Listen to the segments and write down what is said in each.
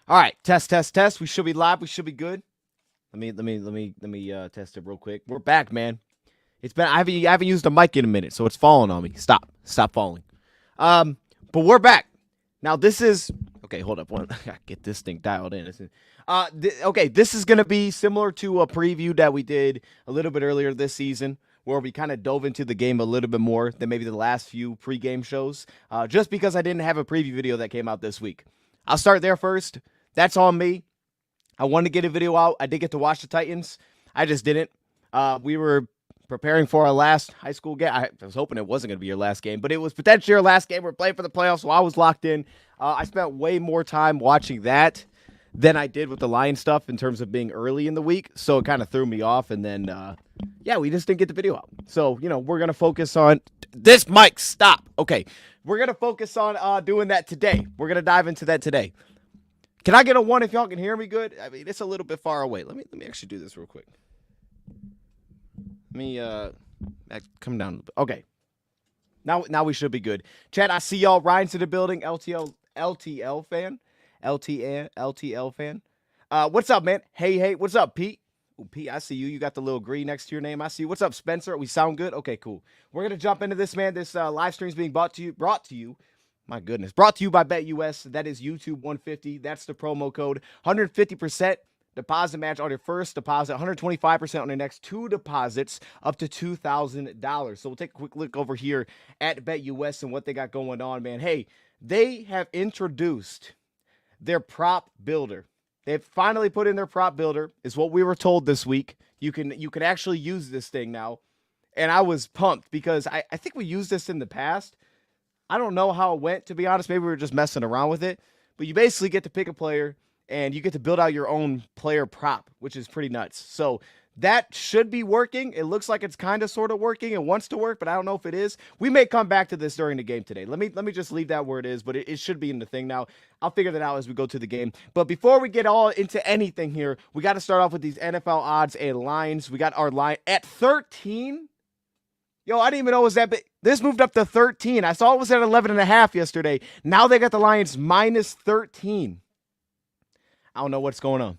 All right, test, test, test. We should be live. We should be good. Let me test it real quick. We're back, man. It's been I haven't used a mic in a minute, so it's falling on me. Stop falling. Um, but we're back. Now this is okay. Hold up, one. I gotta get this thing dialed in. Okay, this is gonna be similar to a preview that we did a little bit earlier this season, where we kind of dove into the game a little bit more than maybe the last few pregame shows. Just because I didn't have a preview video that came out this week. I'll start there first. That's on me. I wanted to get a video out. I did get to watch the Titans. I just didn't. We were preparing for our last high school game. I was hoping it wasn't going to be your last game, but it was potentially our last game. We're playing for the playoffs, so I was locked in. I spent way more time watching that than I did with the Lions stuff in terms of being early in the week, so it kind of threw me off. And then, we just didn't get the video out. So, we're going to focus on this. Mike, stop. Okay, we're going to focus on doing that today. We're going to dive into that today. Can I get a 1 if y'all can hear me good? I mean, it's a little bit far away. Let me actually do this real quick. Let me come down a little bit. Okay. Now we should be good. Chad, I see y'all. Ryan's in the building. LTL fan. LTL fan. What's up, man? Hey, what's up, Pete? Ooh, Pete, I see you. You got the little green next to your name. I see you. What's up, Spencer? We sound good? Okay, cool. We're going to jump into this, man. This live stream is being brought to you. My goodness. Brought to you by BetUS. That is YouTube 150. That's the promo code. 150% deposit match on your first deposit. 125% on your next 2 deposits up to $2,000. So we'll take a quick look over here at BetUS and what they got going on, man. Hey, they have introduced their prop builder. They've finally put in their prop builder, is what we were told this week. You can actually use this thing now. And I was pumped because I think we used this in the past. I don't know how it went, to be honest. Maybe we were just messing around with it. But you basically get to pick a player, and you get to build out your own player prop, which is pretty nuts. So that should be working. It looks like it's kind of sort of working. It wants to work, but I don't know if it is. We may come back to this during the game today. Let me just leave that where it is, but it should be in the thing now. I'll figure that out as we go to the game. But before we get all into anything here, we got to start off with these NFL odds and lines. We got our line at 13. Yo, I didn't even know it was that big. This moved up to 13. I saw it was at 11.5 yesterday. Now they got the Lions minus 13. I don't know what's going on.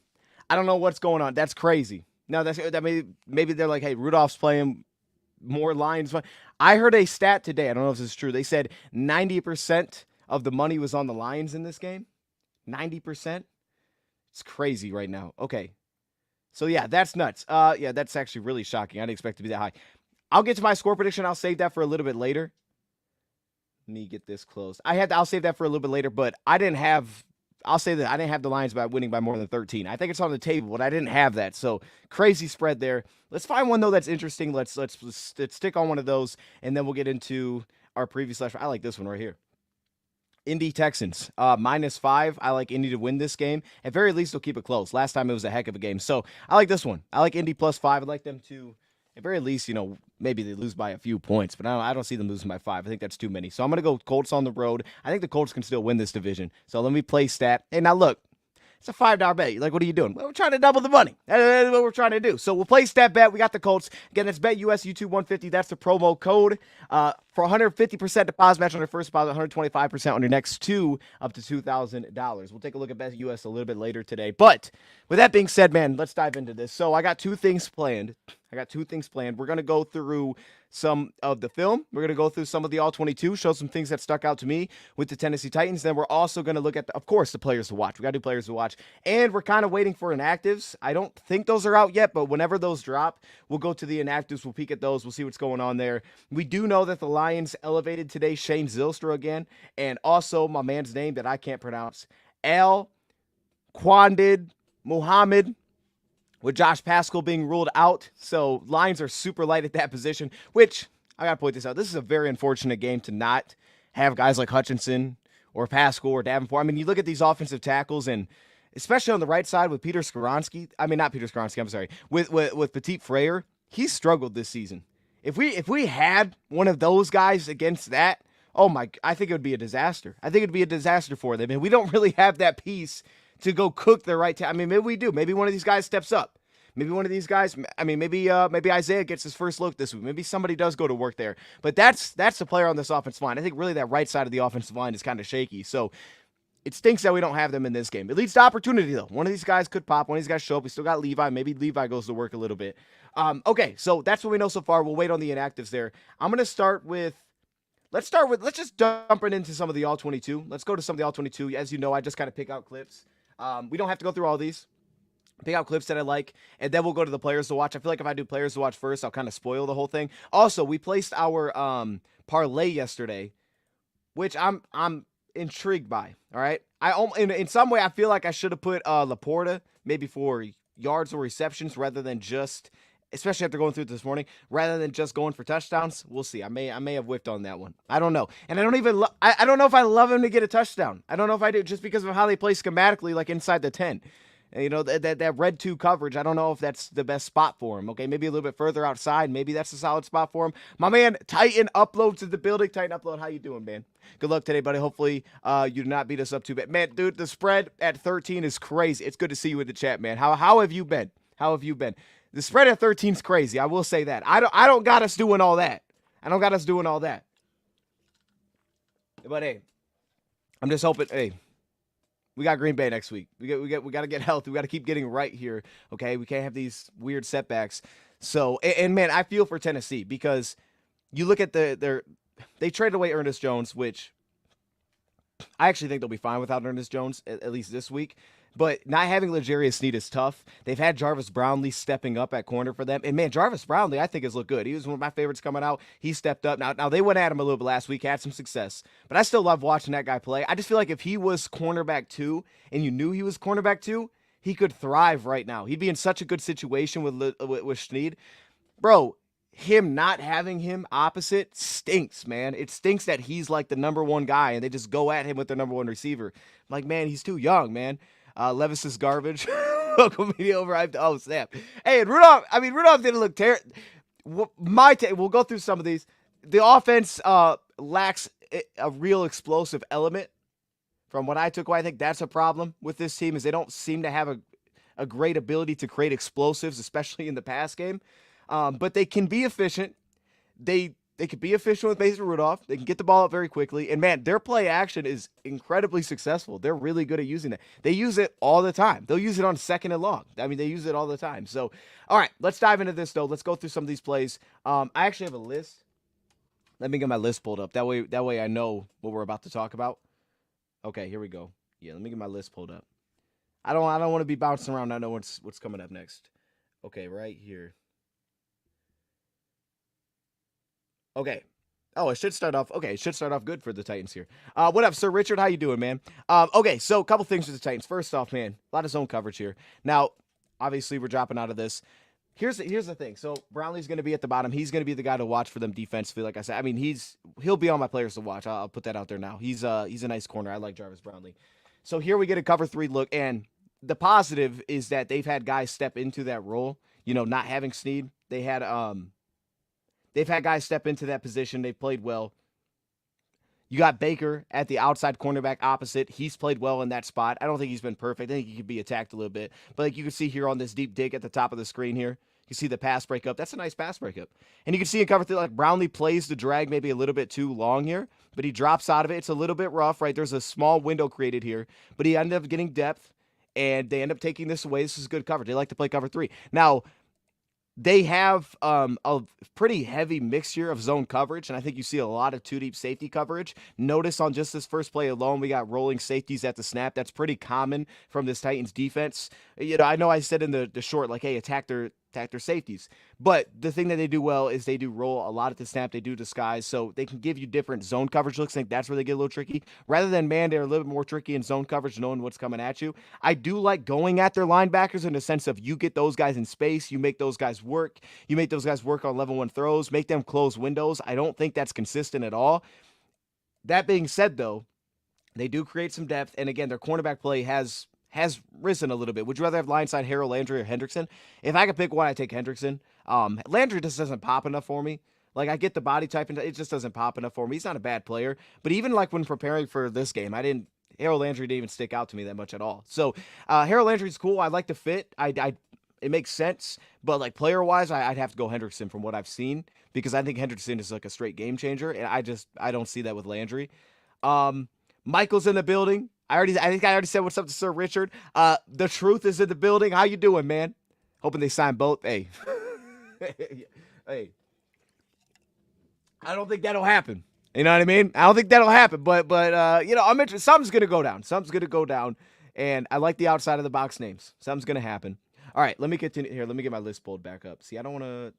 That's crazy. No, maybe they're like, hey, Rudolph's playing more Lions. I heard a stat today. I don't know if this is true. They said 90% of the money was on the Lions in this game. 90%. It's crazy right now. Okay. So yeah, that's nuts. That's actually really shocking. I didn't expect it to be that high. I'll get to my score prediction. I'll save that for a little bit later. Let me get this closed. I'll save that for a little bit later, but I'll say that I didn't have the Lions by winning by more than 13. I think it's on the table, but I didn't have that. So crazy spread there. Let's find one though that's interesting. Let's stick on one of those, and then we'll get into our preview slash. I like this one right here. Indy Texans, -5. I like Indy to win this game. At very least, they'll keep it close. Last time it was a heck of a game. So I like this one. I like Indy +5. I'd like them to, at very least, maybe they lose by a few points, but I don't see them losing by 5. I think that's too many. So I'm going to go Colts on the road. I think the Colts can still win this division. So let me play stat. Hey, now look, it's a $5 bet. Like, what are you doing? Well, we're trying to double the money. That's what we're trying to do. So we'll play stat bet. We got the Colts. Again, it's BetUS YouTube 150. That's the promo code. For 150% deposit match on your first deposit, 125% on your next 2 up to $2,000. We'll take a look at BetUS a little bit later today. But with that being said, man, let's dive into this. So I got 2 things planned. We're going to go through some of the film. We're going to go through some of the All-22, show some things that stuck out to me with the Tennessee Titans. Then we're also going to look at, of course, the players to watch. We got to do players to watch. And we're kind of waiting for inactives. I don't think those are out yet, but whenever those drop, we'll go to the inactives. We'll peek at those. We'll see what's going on there. We do know that the Lions elevated today Shane Zylstra again, and also my man's name that I can't pronounce, Al Quandid Muhammad, with Josh Pascal being ruled out. So Lions are super light at that position, which I got to point this out. This is a very unfortunate game to not have guys like Hutchinson or Pascal or Davenport. I mean, you look at these offensive tackles, and especially on the right side with Peter Skoronski. I mean, not Peter Skoronski, I'm sorry. With Petit Frere, he's struggled this season. If we had one of those guys against that, I think it would be a disaster. I think it would be a disaster for them. And we don't really have that piece to go cook the right time. I mean, maybe we do. Maybe one of these guys steps up. Maybe one of these guys, maybe Isaiah gets his first look this week. Maybe somebody does go to work there. But that's the player on this offensive line. I think really that right side of the offensive line is kind of shaky. So it stinks that we don't have them in this game. It leads to opportunity, though. One of these guys could pop. One of these guys show up. We still got Levi. Maybe Levi goes to work a little bit. Okay, so that's what we know so far. We'll wait on the inactives there. I'm going to start with, let's just dump it into some of the All-22. Let's go to some of the All-22. As you know, I just kind of pick out clips. We don't have to go through all these. Pick out clips that I like, and then we'll go to the players to watch. I feel like if I do players to watch first, I'll kind of spoil the whole thing. Also, we placed our parlay yesterday, which I'm intrigued by. All right, in some way I feel like I should have put Laporta maybe for yards or receptions rather than just, especially after going through it this morning, rather than just going for touchdowns. We'll see. I may have whiffed on that one. I don't know, and I don't even I don't know if I love him to get a touchdown. I don't know if I do, just because of how they play schematically, like inside the 10. You know, that red 2 coverage, I don't know if that's the best spot for him. Okay, maybe a little bit further outside. Maybe that's a solid spot for him. My man, Titan Upload to the building. Titan Upload, how you doing, man? Good luck today, buddy. Hopefully you do not beat us up too bad. Man, dude, the spread at 13 is crazy. It's good to see you in the chat, man. How have you been? How have you been? The spread at 13 is crazy. I will say that. I don't got us doing all that. I don't got us doing all that. But, hey, I'm just hoping, hey, we got Green Bay next week. We got to get healthy. We got to keep getting right here. Okay, we can't have these weird setbacks. So, and man, I feel for Tennessee because you look at they traded away Ernest Jones, which I actually think they'll be fine without Ernest Jones at least this week. But not having L'Jarius Sneed is tough. They've had Jarvis Brownlee stepping up at corner for them. And, man, Jarvis Brownlee, I think, has looked good. He was one of my favorites coming out. He stepped up. Now they went at him a little bit last week, had some success. But I still love watching that guy play. I just feel like if he was cornerback 2 and you knew he was cornerback 2, he could thrive right now. He'd be in such a good situation with Sneed. Bro, him not having him opposite stinks, man. It stinks that he's like the number 1 guy and they just go at him with their number 1 receiver. I'm like, man, he's too young, man. Levis is garbage. Welcome me overhyped. Oh, snap. Hey, and Rudolph didn't look terrible. We'll go through some of these. The offense lacks a real explosive element. From what I took away, I think that's a problem with this team is they don't seem to have a great ability to create explosives, especially in the pass game. But they can be efficient. They could be efficient with Mason Rudolph. They can get the ball up very quickly. And, man, their play action is incredibly successful. They're really good at using it. They use it all the time. They'll use it on 2nd and long. I mean, they use it all the time. So, all right, let's dive into this, though. Let's go through some of these plays. I actually have a list. Let me get my list pulled up. That way I know what we're about to talk about. Okay, here we go. Yeah, let me get my list pulled up. I don't want to be bouncing around. I know what's coming up next. Okay, right here. Okay. Oh, it should start off. Okay, it should start off good for the Titans here. What up, Sir Richard? How you doing, man? Okay, so a couple things with the Titans. First off, man, a lot of zone coverage here. Now, obviously, we're dropping out of this. Here's the thing. So Brownlee's going to be at the bottom. He's going to be the guy to watch for them defensively. Like I said, I mean, he'll be on my players to watch. I'll put that out there now. He's a nice corner. I like Jarvis Brownlee. So here we get a cover 3 look, and the positive is that they've had guys step into that role. You know, not having Sneed, they've had guys step into that position. They've played well. You got Baker at the outside cornerback opposite. He's played well in that spot. I don't think he's been perfect. I think he could be attacked a little bit. But like you can see here on this deep dig at the top of the screen here, you can see the pass breakup. That's a nice pass breakup. And you can see in cover 3, like Brownlee plays the drag maybe a little bit too long here, but he drops out of it. It's a little bit rough, right? There's a small window created here, but he ended up getting depth, and they end up taking this away. This is good coverage. They like to play cover 3. Now, they have a pretty heavy mixture of zone coverage, and I think you see a lot of 2-deep safety coverage. Notice on just this first play alone, we got rolling safeties at the snap. That's pretty common from this Titans defense. You know I said in the short, like, hey, attack their safeties. But the thing that they do well is they do roll a lot at the snap. They do disguise, so they can give you different zone coverage looks. I think that's where they get a little tricky. Rather than man, they're a little bit more tricky in zone coverage, knowing what's coming at you. I do like going at their linebackers in the sense of you get those guys in space, you make those guys work. You make those guys work on level 1 throws, make them close windows. I don't think that's consistent at all. That being said, though, they do create some depth, and again, their cornerback play has risen a little bit. Would you rather have lineside Harold Landry or Hendrickson? If I could pick one, I'd take Hendrickson. Landry just doesn't pop enough for me. Like, I get the body type, and it just doesn't pop enough for me. He's not a bad player. But even, like, when preparing for this game, Harold Landry didn't even stick out to me that much at all. So, Harold Landry's cool. I like the fit. It makes sense. But, like, player-wise, I'd have to go Hendrickson from what I've seen, because I think Hendrickson is, like, a straight game changer, and I don't see that with Landry. Michael's in the building. I think I already said what's up to Sir Richard. The truth is in the building. How you doing, man? Hoping they sign both. Hey, hey, I don't think that'll happen. You know what I mean? I don't think that'll happen. But you know, I'm interested. Something's gonna go down. Something's gonna go down. And I like the outside of the box names. Something's gonna happen. All right, let me continue here. Let me get my list pulled back up. See, I don't want to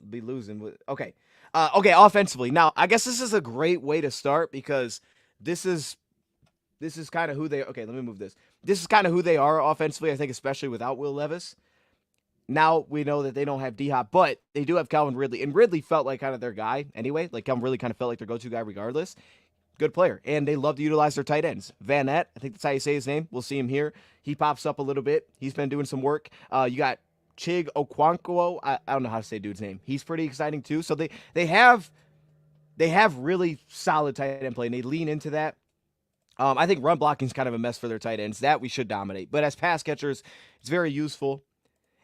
be losing. Okay, okay. Offensively, now I guess this is a great way to start because this is kind of who they. Okay, let me move this. This is kind of who they are offensively. I think, especially without Will Levis. Now we know that they don't have D-Hop, but they do have Calvin Ridley. And Ridley felt like kind of their guy anyway. Like Calvin really kind of felt like their go-to guy regardless. Good player. And they love to utilize their tight ends. Van Nett, I think that's how you say his name. We'll see him here. He pops up a little bit. He's been doing some work. You got Chig Okonkwo. I don't know how to say dude's name. He's pretty exciting too. So they have really solid tight end play, and they lean into that. I think run blocking is kind of a mess for their tight ends. That we should dominate. But as pass catchers, it's very useful.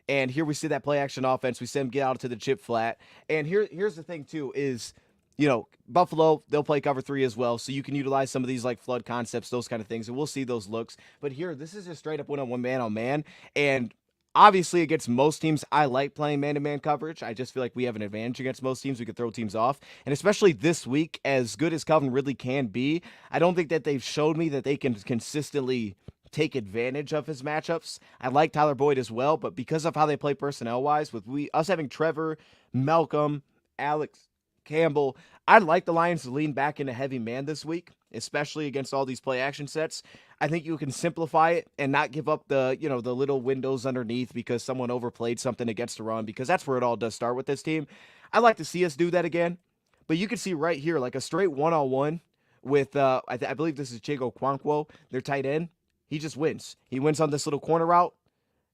And here we see that play action offense. We see them get out to the chip flat. And here's the thing, too, is, you know, Buffalo, they'll play cover 3 as well. So you can utilize some of these, like, flood concepts, those kind of things. And we'll see those looks. But here, this is just straight up one-on-one man-on-man. And obviously, against most teams, I like playing man-to-man coverage. I just feel like we have an advantage against most teams. We could throw teams off. And especially this week, as good as Calvin Ridley can be, I don't think that they've showed me that they can consistently take advantage of his matchups. I like Tyler Boyd as well, but because of how they play personnel-wise, with us having Trevor, Malcolm, Alex Campbell, I'd like the Lions to lean back into heavy man this week, especially against all these play action sets. I think you can simplify it and not give up the, you know, the little windows underneath because someone overplayed something against the run, because that's where it all does start with this team. I'd like to see us do that again, but you can see right here, like a straight one-on-one with, I believe this is Chigo Kwankwo, their tight end. He just wins. He wins on this little corner route.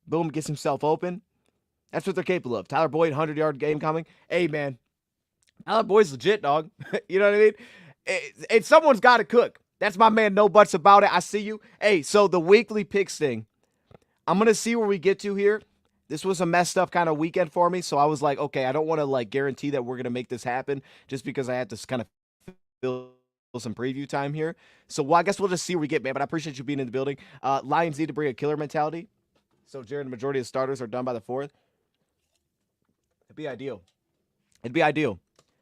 Boom, gets himself open. That's what they're capable of. Tyler Boyd, 100-yard game coming. Hey, man. Tyler Boyd's legit, dog. You know what I mean? And someone's got to cook. That's my man, no buts about it. I see you. Hey, so the weekly picks thing, I'm going to see where we get to here. This was a messed up kind of weekend for me, so I was like, okay, I don't want to like guarantee that we're going to make this happen just because I had to kind of feel some preview time here. So, well, I guess we'll just see where we get, man. But I appreciate you being in the building. Lions need to bring a killer mentality. So, Jared, the majority of starters are done by the 4th. It'd be ideal. It'd be ideal.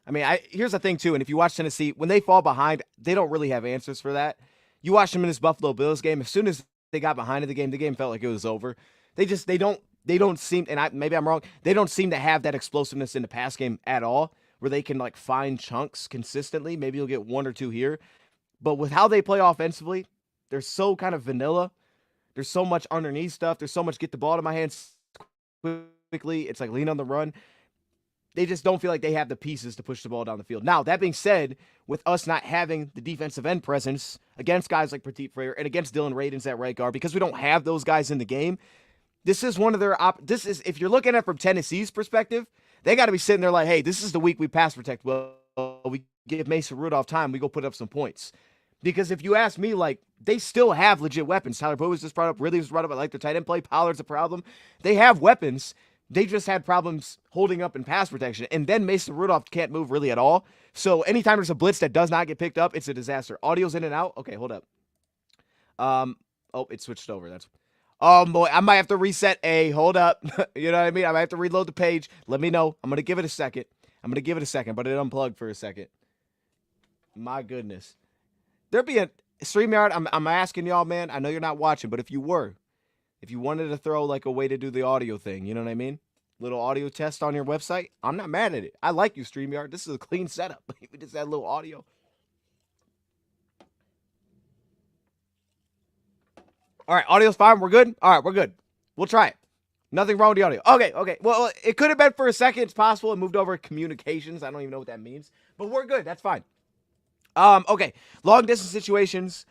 I mean, here's the thing, too. And if you watch Tennessee, when they fall behind, they don't really have answers for that. You watch them in this Buffalo Bills game. As soon as they got behind in the game felt like it was over. They don't seem, and maybe I'm wrong, they don't seem to have that explosiveness in the pass game at all, where they can like find chunks consistently. Maybe you'll get 1 or 2 here. But with how they play offensively, they're so kind of vanilla. There's so much underneath stuff. There's so much get the ball to my hands quickly. It's like lean on the run. They just don't feel like they have the pieces to push the ball down the field. Now, that being said, with us not having the defensive end presence against guys like Petit Frere and against Dylan Radins at right guard, because we don't have those guys in the game, this is one of their if you're looking at it from Tennessee's perspective, they got to be sitting there like, hey, this is the week we pass protect well. We give Mason Rudolph time. We go put up some points. Because if you ask me, like, they still have legit weapons. Tyler Boyd was just brought up. Ridley was brought up. I like their tight end play. Pollard's a problem. They have weapons. They just had problems holding up in pass protection. And then Mason Rudolph can't move really at all. So anytime there's a blitz that does not get picked up, it's a disaster. Audio's in and out. Okay, hold up. Oh, it switched over. Oh, boy, I might have to reset hold up. You know what I mean? I might have to reload the page. Let me know. I'm going to give it a second. But it unplugged for a second. My goodness. There'd be a StreamYard. I'm asking y'all, man. I know you're not watching, but if you wanted to throw like a way to do the audio thing, you know what I mean? Little audio test on your website, I'm not mad at it. I like you, StreamYard. This is a clean setup. We just had a little audio. All right, audio's fine. We're good? All right, we're good. We'll try it. Nothing wrong with the audio. Okay. Well, it could have been for a second. It's possible it moved over communications. I don't even know what that means. But we're good. That's fine. Okay. Long distance situations.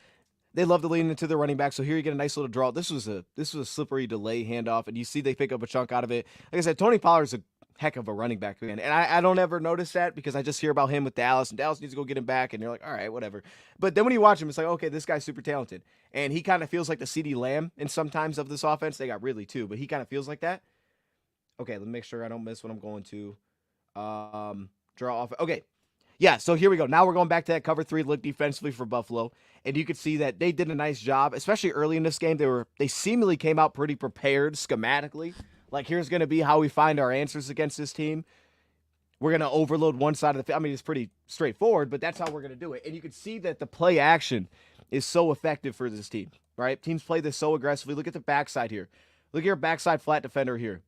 They love to lean into the running back. So here you get a nice little draw. This was a slippery delay handoff, and you see they pick up a chunk out of it. Like I said, Tony Pollard's a heck of a running back, man. And I don't ever notice that because I just hear about him with Dallas, and Dallas needs to go get him back, and you're like, all right, whatever. But then when you watch him, it's like, okay, this guy's super talented. And he kind of feels like the CeeDee Lamb in sometimes of this offense. They got Ridley too, but he kind of feels like that. Okay, let me make sure I don't miss what I'm going to. Draw off. Okay. Yeah, so here we go. Now we're going back to that cover three look defensively for Buffalo, and you could see that they did a nice job, especially early in this game. They seemingly came out pretty prepared schematically. Like, here's going to be how we find our answers against this team. We're going to overload one side of the field. I mean, it's pretty straightforward, but that's how we're going to do it. And you can see that the play action is so effective for this team, right? Teams play this so aggressively. Look at the backside here. Look at your backside flat defender here.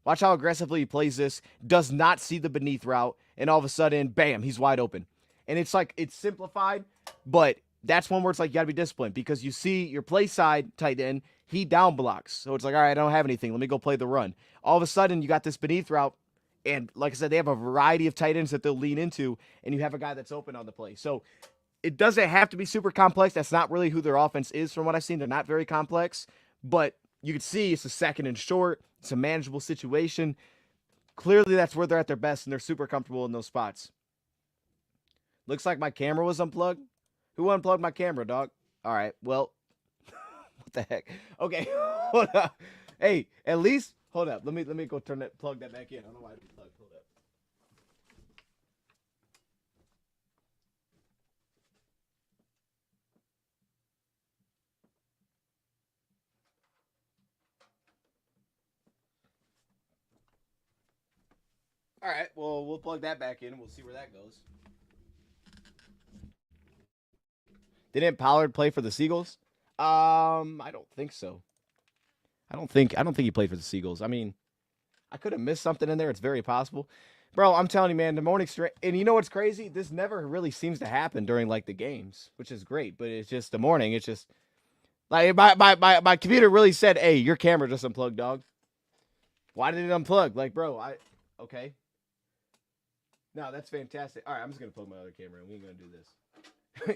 Watch how aggressively he plays this, does not see the beneath route, and all of a sudden, bam, he's wide open. And it's like, it's simplified, but that's one where it's like you got to be disciplined because you see your play side tight end, he down blocks. So it's like, all right, I don't have anything. Let me go play the run. All of a sudden, you got this beneath route, and like I said, they have a variety of tight ends that they'll lean into, and you have a guy that's open on the play. So it doesn't have to be super complex. That's not really who their offense is from what I've seen. They're not very complex, but you can see it's a second and short. It's a manageable situation. Clearly, that's where they're at their best, and they're super comfortable in those spots. Looks like my camera was unplugged. Who unplugged my camera, dog? All right, well, what the heck? Okay, hold up. Hey, at least, hold up. Let me go plug that back in. I don't know why I didn't plug. Hold up. All right, well, we'll plug that back in, and we'll see where that goes. Didn't Pollard play for the Seagulls? I don't think so. I don't think he played for the Seagulls. I mean, I could have missed something in there. It's very possible. Bro, I'm telling you, man, the morning straight. And you know what's crazy? This never really seems to happen during like the games, which is great. But it's just the morning. It's just like my computer really said, "Hey, your camera just unplugged, dog." Why did it unplug? Like, bro, okay. No, that's fantastic. All right, I'm just gonna plug my other camera, and we ain't gonna do this.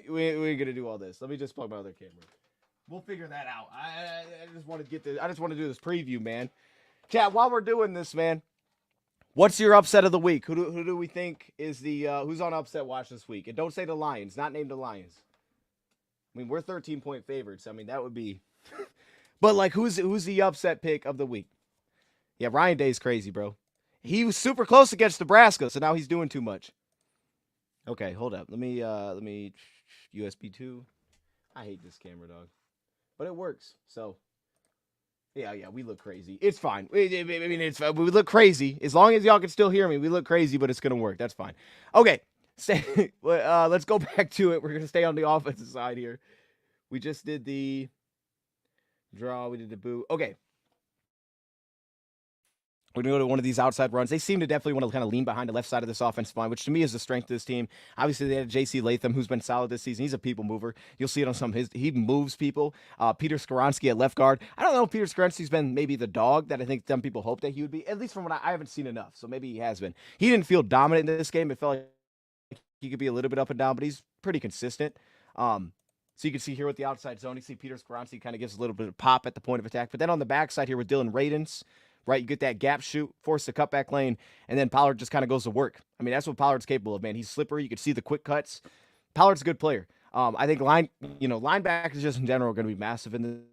we ain't gonna do all this. Let me just plug my other camera. We'll figure that out. I just want to get this. I just want to do this preview, man. Chat, while we're doing this, man, what's your upset of the week? Who do we think is the who's on upset watch this week? And don't say the Lions, not named the Lions. I mean, we're 13-point favorites. I mean, that would be. But like, who's the upset pick of the week? Yeah, Ryan Day's crazy, bro. He was super close against Nebraska, so now he's doing too much. Okay, hold up. Let me USB 2. I hate this camera, dog. But it works. So yeah, we look crazy. It's fine. I mean, it's we look crazy. As long as y'all can still hear me, we look crazy, but it's going to work. That's fine. Okay. Let's go back to it. We're going to stay on the offensive side here. We just did the draw. We did the boo. Okay. We're going to go to one of these outside runs. They seem to definitely want to kind of lean behind the left side of this offensive line, which to me is the strength of this team. Obviously, they had J.C. Latham, who's been solid this season. He's a people mover. You'll see it on some of his. He moves people. Peter Skoronski at left guard. I don't know if Peter Skoronski's been maybe the dog that I think some people hope that he would be, at least from what I haven't seen enough. So maybe he has been. He didn't feel dominant in this game. It felt like he could be a little bit up and down, but he's pretty consistent. So you can see here with the outside zone, you see Peter Skoronski kind of gives a little bit of pop at the point of attack. But then on the backside here with Dylan Radens, right, you get that gap shoot, force the cutback lane, and then Pollard just kind of goes to work. I mean, that's what Pollard's capable of, man. He's slippery. You can see the quick cuts. Pollard's a good player. I think linebackers just in general are going to be massive in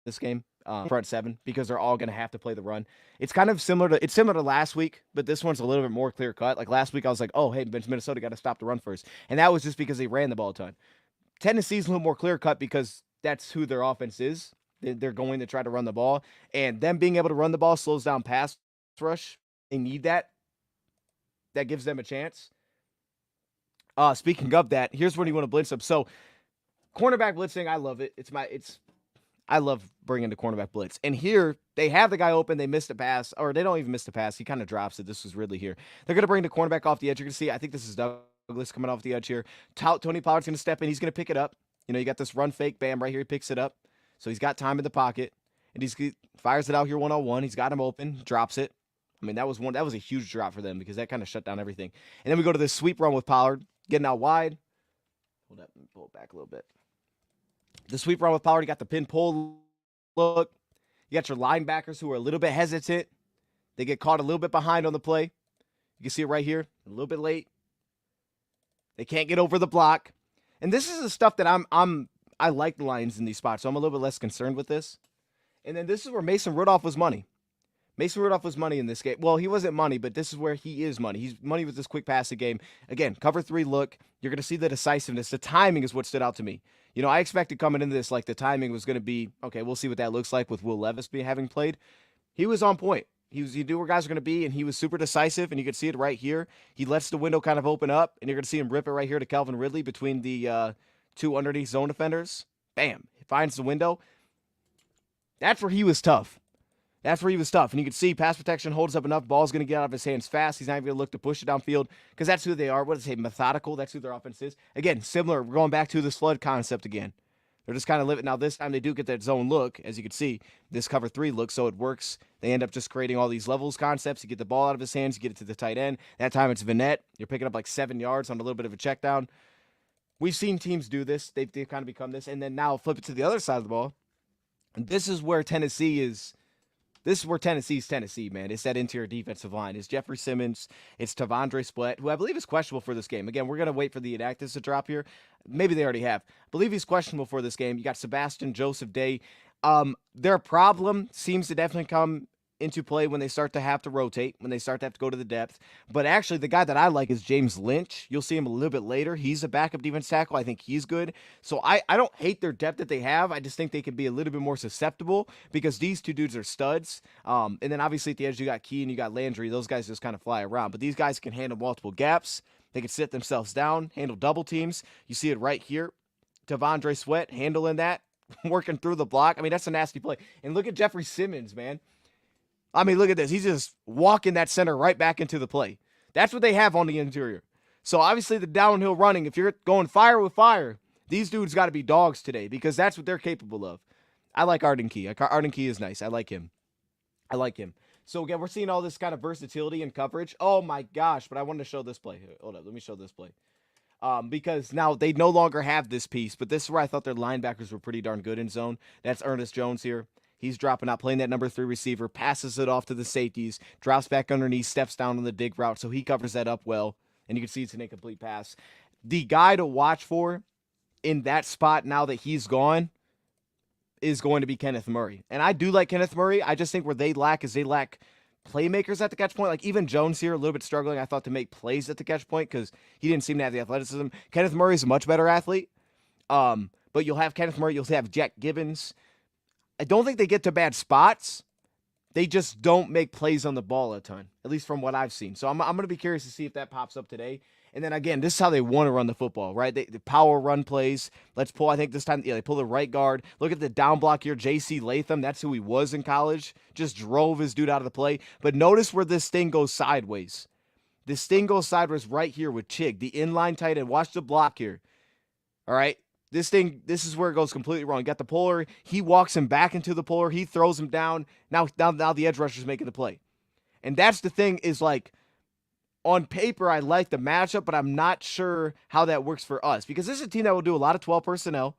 this game, front seven, because they're all going to have to play the run. It's kind of similar to last week, but this one's a little bit more clear cut. Like last week, I was like, oh, hey, Minnesota got to stop the run first, and that was just because they ran the ball a ton. Tennessee's a little more clear cut because that's who their offense is. They're going to try to run the ball, and them being able to run the ball slows down pass rush. They need that. That gives them a chance. Speaking of that, here's when you want to blitz them. So, cornerback blitzing, I love it. I love bringing the cornerback blitz. And here they have the guy open. They missed a pass, or they don't even miss the pass. He kind of drops it. This was really here. They're going to bring the cornerback off the edge. You're going to see. I think this is Douglas coming off the edge here. Tony Pollard's going to step in. He's going to pick it up. You know, you got this run fake, bam, right here. He picks it up. So he's got time in the pocket, and he fires it out here one-on-one. He's got him open, drops it. I mean, that was a huge drop for them because that kind of shut down everything. And then we go to this sweep run with Pollard, getting out wide. Hold up, let me pull it back a little bit. The sweep run with Pollard, you got the pin pull look. You got your linebackers who are a little bit hesitant. They get caught a little bit behind on the play. You can see it right here, a little bit late. They can't get over the block. And this is the stuff that I like the Lions in these spots, so I'm a little bit less concerned with this. And then this is where Mason Rudolph was money. Mason Rudolph was money in this game. Well, he wasn't money, but this is where he is money. He's money with this quick passing game. Again, cover 3 look. You're going to see the decisiveness. The timing is what stood out to me. I expected coming into this, like, the timing was going to be, okay, we'll see what that looks like with Will Levis having played. He was on point. He knew where guys were going to be, and he was super decisive, and you could see it right here. He lets the window kind of open up, and you're going to see him rip it right here to Calvin Ridley between the 2 underneath zone defenders. Bam. He finds the window. That's where he was tough. And you can see pass protection holds up enough. Ball's going to get out of his hands fast. He's not even going to look to push it downfield because that's who they are. What does it say? Methodical. That's who their offense is. Again, similar. We're going back to this flood concept again. They're just kind of living. Now, this time they do get that zone look. As you can see, this cover 3 look, so it works. They end up just creating all these levels concepts. You get the ball out of his hands. You get it to the tight end. That time it's Vinette. You're picking up like 7 yards on a little bit of a check down. We've seen teams do this. They've kind of become this. And then now flip it to the other side of the ball. And this is where Tennessee is. This is where Tennessee's Tennessee, man. It's that interior defensive line. It's Jeffrey Simmons. It's Tavondre Sweat, who I believe is questionable for this game. Again, we're going to wait for the inactives to drop here. Maybe they already have. I believe he's questionable for this game. You got Sebastian Joseph Day. Their problem seems to definitely come into play when they start to have to rotate, when they start to have to go to the depth. But actually, the guy that I like is James Lynch. You'll see him a little bit later. He's a backup defense tackle. I think he's good. So I don't hate their depth that they have. I just think they can be a little bit more susceptible because these 2 dudes are studs. And then obviously at the edge, you got Key and you got Landry. Those guys just kind of fly around. But these guys can handle multiple gaps. They can sit themselves down, handle double teams. You see it right here. Tavondre Sweat handling that, working through the block. I mean, that's a nasty play. And look at Jeffrey Simmons, man. I mean, look at this. He's just walking that center right back into the play. That's what they have on the interior. So, obviously, the downhill running, if you're going fire with fire, these dudes got to be dogs today because that's what they're capable of. I like Arden Key. Arden Key is nice. I like him. So, again, we're seeing all this kind of versatility and coverage. Oh, my gosh. But I wanted to show this play. Hold up. Let me show this play. Because now they no longer have this piece, but this is where I thought their linebackers were pretty darn good in zone. That's Ernest Jones here. He's dropping out, playing that number 3 receiver, passes it off to the safeties, drops back underneath, steps down on the dig route, so he covers that up well, and you can see it's an incomplete pass. The guy to watch for in that spot now that he's gone is going to be Kenneth Murray. And I do like Kenneth Murray. I just think where they lack is they lack playmakers at the catch point. Like even Jones here, a little bit struggling, I thought, to make plays at the catch point because he didn't seem to have the athleticism. Kenneth Murray is a much better athlete. But you'll have Kenneth Murray, you'll have Jack Gibbons. I don't think they get to bad spots. They just don't make plays on the ball a ton, at least from what I've seen. So I'm going to be curious to see if that pops up today. And then again, this is how they want to run the football, right? The power run plays. Let's pull, I think this time, they pull the right guard. Look at the down block here, J.C. Latham. That's who he was in college. Just drove his dude out of the play. But notice where this thing goes sideways. This thing goes sideways right here with Chig, the inline tight end. Watch the block here. All right? This is where it goes completely wrong. You got the puller. He walks him back into the puller. He throws him down. Now the edge rusher's making the play. And that's the thing is like, on paper, I like the matchup, but I'm not sure how that works for us. Because this is a team that will do a lot of 12 personnel.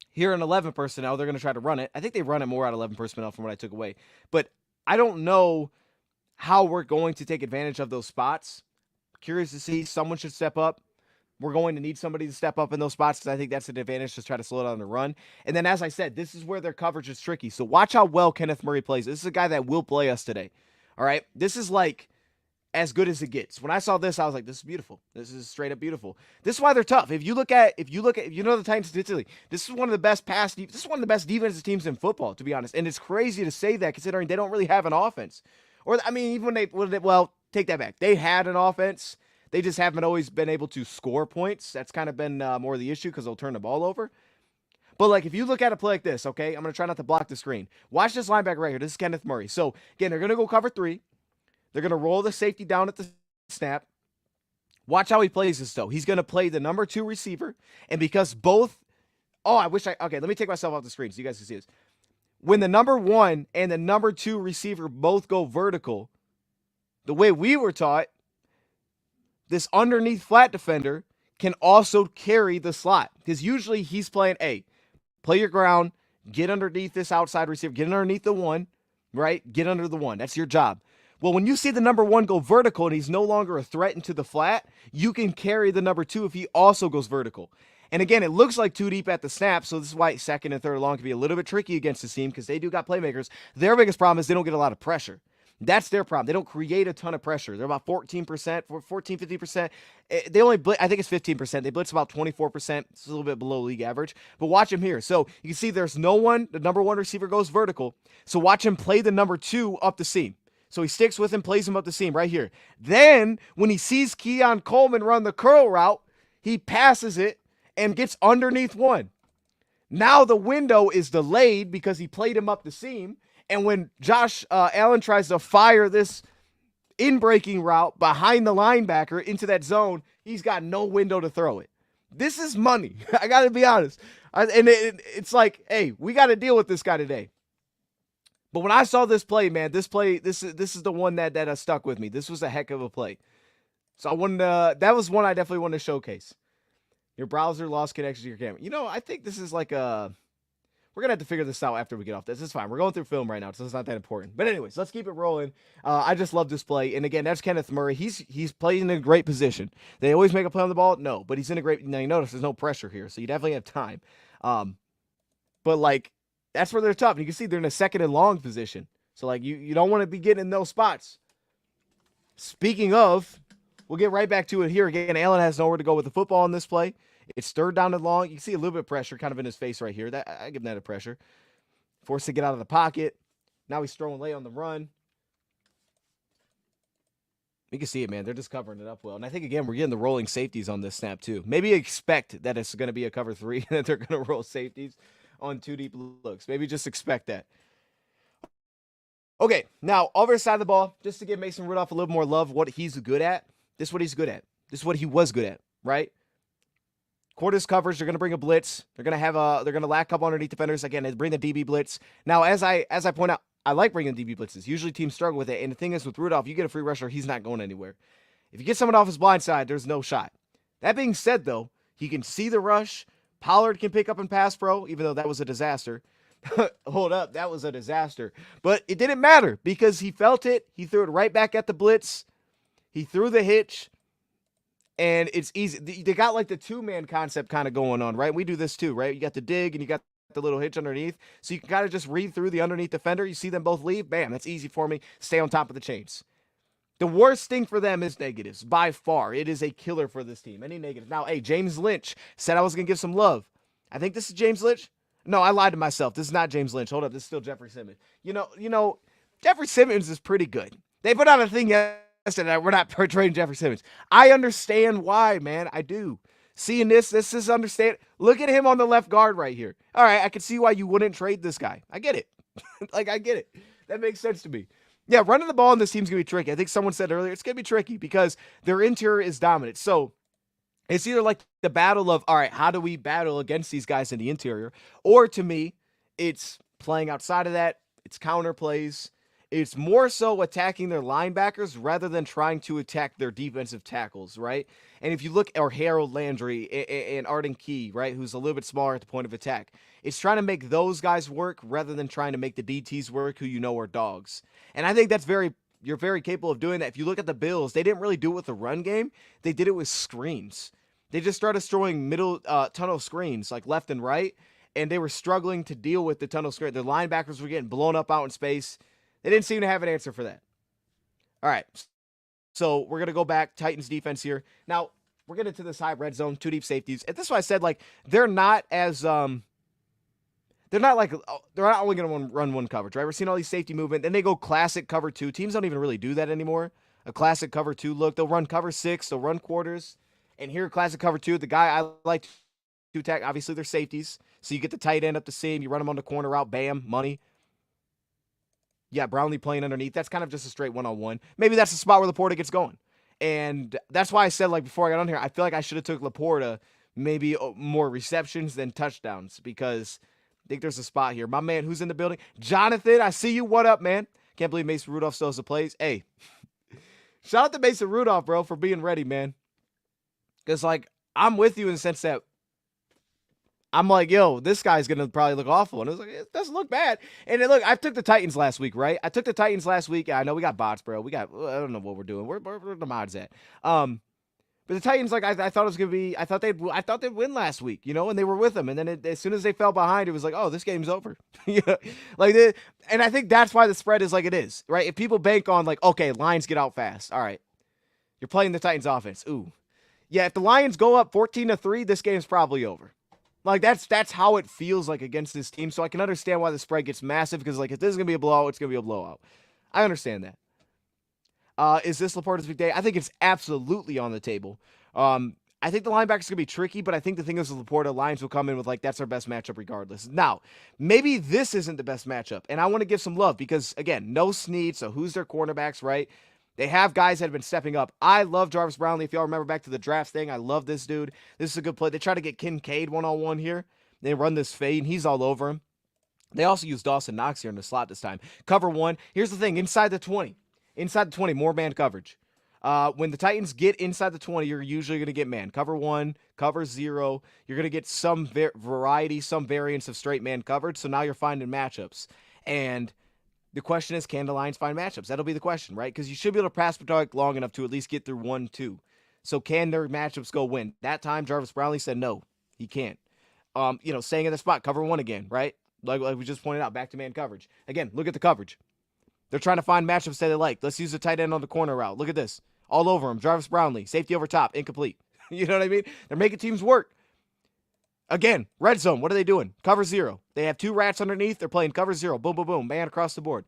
Here in 11 personnel, they're going to try to run it. I think they run it more out of 11 personnel from what I took away. But I don't know how we're going to take advantage of those spots. Curious to see. Someone should step up. We're going to need somebody to step up in those spots because I think that's an advantage to try to slow down the run. And then, as I said, this is where their coverage is tricky. So watch how well Kenneth Murray plays. This is a guy that will play us today. All right? This is like as good as it gets. When I saw this, I was like, this is beautiful. This is straight up beautiful. This is why they're tough. If you know the Titans statistically, this is one of the best this is one of the best defensive teams in football, to be honest. And it's crazy to say that considering they don't really have an offense. Or, I mean, even when take that back. They had an offense. They just haven't always been able to score points. That's kind of been more of the issue because they'll turn the ball over. But, like, if you look at a play like this, okay, I'm going to try not to block the screen. Watch this linebacker right here. This is Kenneth Murray. So, again, they're going to go cover 3. They're going to roll the safety down at the snap. Watch how he plays this, though. He's going to play the number 2 receiver. And because both – okay, let me take myself off the screen so you guys can see this. When the number 1 and the number 2 receiver both go vertical, the way we were taught, this underneath flat defender can also carry the slot. Because usually he's playing, play your ground, get underneath this outside receiver, get underneath the 1, right? Get under the 1. That's your job. Well, when you see the number 1 go vertical and he's no longer a threat into the flat, you can carry the number 2 if he also goes vertical. And again, it looks like 2 deep at the snap, so this is why second and third long can be a little bit tricky against this team because they do got playmakers. Their biggest problem is they don't get a lot of pressure. That's their problem. They don't create a ton of pressure. They're about 14%, 14, 15%. They only blitz, I think it's 15%. They blitz about 24%. It's a little bit below league average. But watch him here. So you can see there's no one. The number 1 receiver goes vertical. So watch him play the number 2 up the seam. So he sticks with him, plays him up the seam right here. Then when he sees Keon Coleman run the curl route, he passes it and gets underneath 1. Now the window is delayed because he played him up the seam. And when Josh Allen tries to fire this in-breaking route behind the linebacker into that zone, he's got no window to throw it. This is money. I got to be honest. It's like, hey, we got to deal with this guy today. But when I saw this play, man, this is the one that stuck with me. This was a heck of a play. So that was one I definitely wanted to showcase. Your browser lost connection to your camera. I think this is like we're going to have to figure this out after we get off this. It's fine. We're going through film right now, so it's not that important. But anyways, let's keep it rolling. I just love this play. And again, that's Kenneth Murray. He's playing in a great position. They always make a play on the ball? No, but he's in a great... Now, you notice there's no pressure here, so you definitely have time. But, like, that's where they're tough. You can see they're in a second and long position. So, like, you don't want to be getting in those spots. Speaking of, we'll get right back to it here. Again, Allen has nowhere to go with the football in this play. It's third down and long. You can see a little bit of pressure kind of in his face right here. I give him that a pressure. Forced to get out of the pocket. Now he's throwing late on the run. You can see it, man. They're just covering it up well. And I think, again, we're getting the rolling safeties on this snap, too. Maybe expect that it's going to be a cover 3 and that they're going to roll safeties on 2 deep looks. Maybe just expect that. Okay, now, other side of the ball, just to give Mason Rudolph a little more love, what he's good at. This is what he's good at. This is what he was good at, right? Quarters coverage, they're going to bring a blitz. They're going to lack up underneath defenders. Again, they bring the DB blitz. Now, as I point out, I like bringing DB blitzes. Usually teams struggle with it. And the thing is with Rudolph, you get a free rusher, he's not going anywhere. If you get someone off his blind side, there's no shot. That being said, though, he can see the rush. Pollard can pick up and pass pro, even though that was a disaster. Hold up, that was a disaster. But it didn't matter because he felt it. He threw it right back at the blitz. He threw the hitch. And it's easy. They got like the 2-man concept kind of going on, right? We do this too, right? You got the dig and you got the little hitch underneath. So you can kind of just read through the underneath defender. You see them both leave. Bam, that's easy for me. Stay on top of the chains. The worst thing for them is negatives. By far, it is a killer for this team. Any negatives. Now, hey, James Lynch said I was going to give some love. I think this is James Lynch. No, I lied to myself. This is not James Lynch. Hold up. This is still Jeffrey Simmons. You know, Jeffrey Simmons is pretty good. They put out a thing yesterday. We're not portraying Jeffrey Simmons. I understand why, man. I do. Seeing this is understand. Look at him on the left guard right here. All right, I can see why you wouldn't trade this guy. I get it. I get it. That makes sense to me. Yeah, running the ball in this team's going to be tricky. I think someone said earlier, it's going to be tricky because their interior is dominant. So it's either like the battle of, all right, how do we battle against these guys in the interior? Or to me, it's playing outside of that. It's counter plays. It's more so attacking their linebackers rather than trying to attack their defensive tackles, right? And if you look at Harold Landry and Arden Key, right, who's a little bit smaller at the point of attack, it's trying to make those guys work rather than trying to make the DTs work who you know are dogs. And I think you're very capable of doing that. If you look at the Bills, they didn't really do it with the run game. They did it with screens. They just started throwing middle tunnel screens like left and right, and they were struggling to deal with the tunnel screen. Their linebackers were getting blown up out in space. They didn't seem to have an answer for that. All right, so we're going to go back. Titans defense here. Now, we're getting to this high red zone, 2 deep safeties. And this is why I said, like, they're not only going to run one coverage, right? We're seeing all these safety movement. Then they go classic cover 2. Teams don't even really do that anymore. A classic cover 2 look. They'll run cover 6. They'll run quarters. And here, classic cover 2, the guy I like to attack, obviously, they're safeties. So you get the tight end up the seam. You run them on the corner route. Bam, money. Yeah, Brownlee playing underneath. That's kind of just a straight one-on-one. Maybe that's the spot where Laporta gets going. And that's why I said, like, before I got on here, I feel like I should have took Laporta maybe more receptions than touchdowns because I think there's a spot here. My man, who's in the building? Jonathan, I see you. What up, man? Can't believe Mason Rudolph still has the plays. Hey, shout out to Mason Rudolph, bro, for being ready, man. Because, like, I'm with you in the sense that I'm like, yo, this guy's going to probably look awful. And it was like, it doesn't look bad. And then, look, I took the Titans last week, right? I took the Titans last week. I know we got bots, bro. I don't know what we're doing. Where the mods at? But the Titans, like I thought it was gonna be, I thought they'd win last week, and they were with them, and then as soon as they fell behind, it was like, oh, this game's over. Yeah, and I think that's why the spread is like it is, right? If people bank on like, okay, Lions get out fast, all right, you're playing the Titans offense, ooh, yeah. If the Lions go up 14-3, this game's probably over. Like that's how it feels like against this team. So I can understand why the spread gets massive because like if this is gonna be a blowout, it's gonna be a blowout. I understand that. Is this Laporta's big day? I think it's absolutely on the table. I think the linebackers going to be tricky, but I think the thing is with Laporta, Lions will come in with like, that's our best matchup regardless. Now, maybe this isn't the best matchup, and I want to give some love because, again, no Snead, so who's their cornerbacks, right? They have guys that have been stepping up. I love Jarvis Brownlee. If y'all remember back to the draft thing, I love this dude. This is a good play. They try to get Kincaid one-on-one here. They run this fade, and he's all over him. They also use Dawson Knox here in the slot this time. Cover one. Here's the thing. Inside the 20. Inside the 20, more man coverage. When the Titans get inside the 20, you're usually going to get man. Cover one, cover zero. You're going to get some variety, some variance of straight man coverage. So now you're finding matchups. And the question is, can the Lions find matchups? That'll be the question, right? Because you should be able to pass protect long enough to at least get through 1-2. So can their matchups go win? That time, Jarvis Brownlee said no, he can't. Staying in the spot, cover one again, right? Like we just pointed out, back to man coverage. Again, look at the coverage. They're trying to find matchups that they like. Let's use the tight end on the corner route. Look at this. All over him. Jarvis Brownlee. Safety over top. Incomplete. You know what I mean? They're making teams work. Again, red zone. What are they doing? Cover zero. They have two rats underneath. They're playing cover zero. Boom, boom, boom. Man across the board.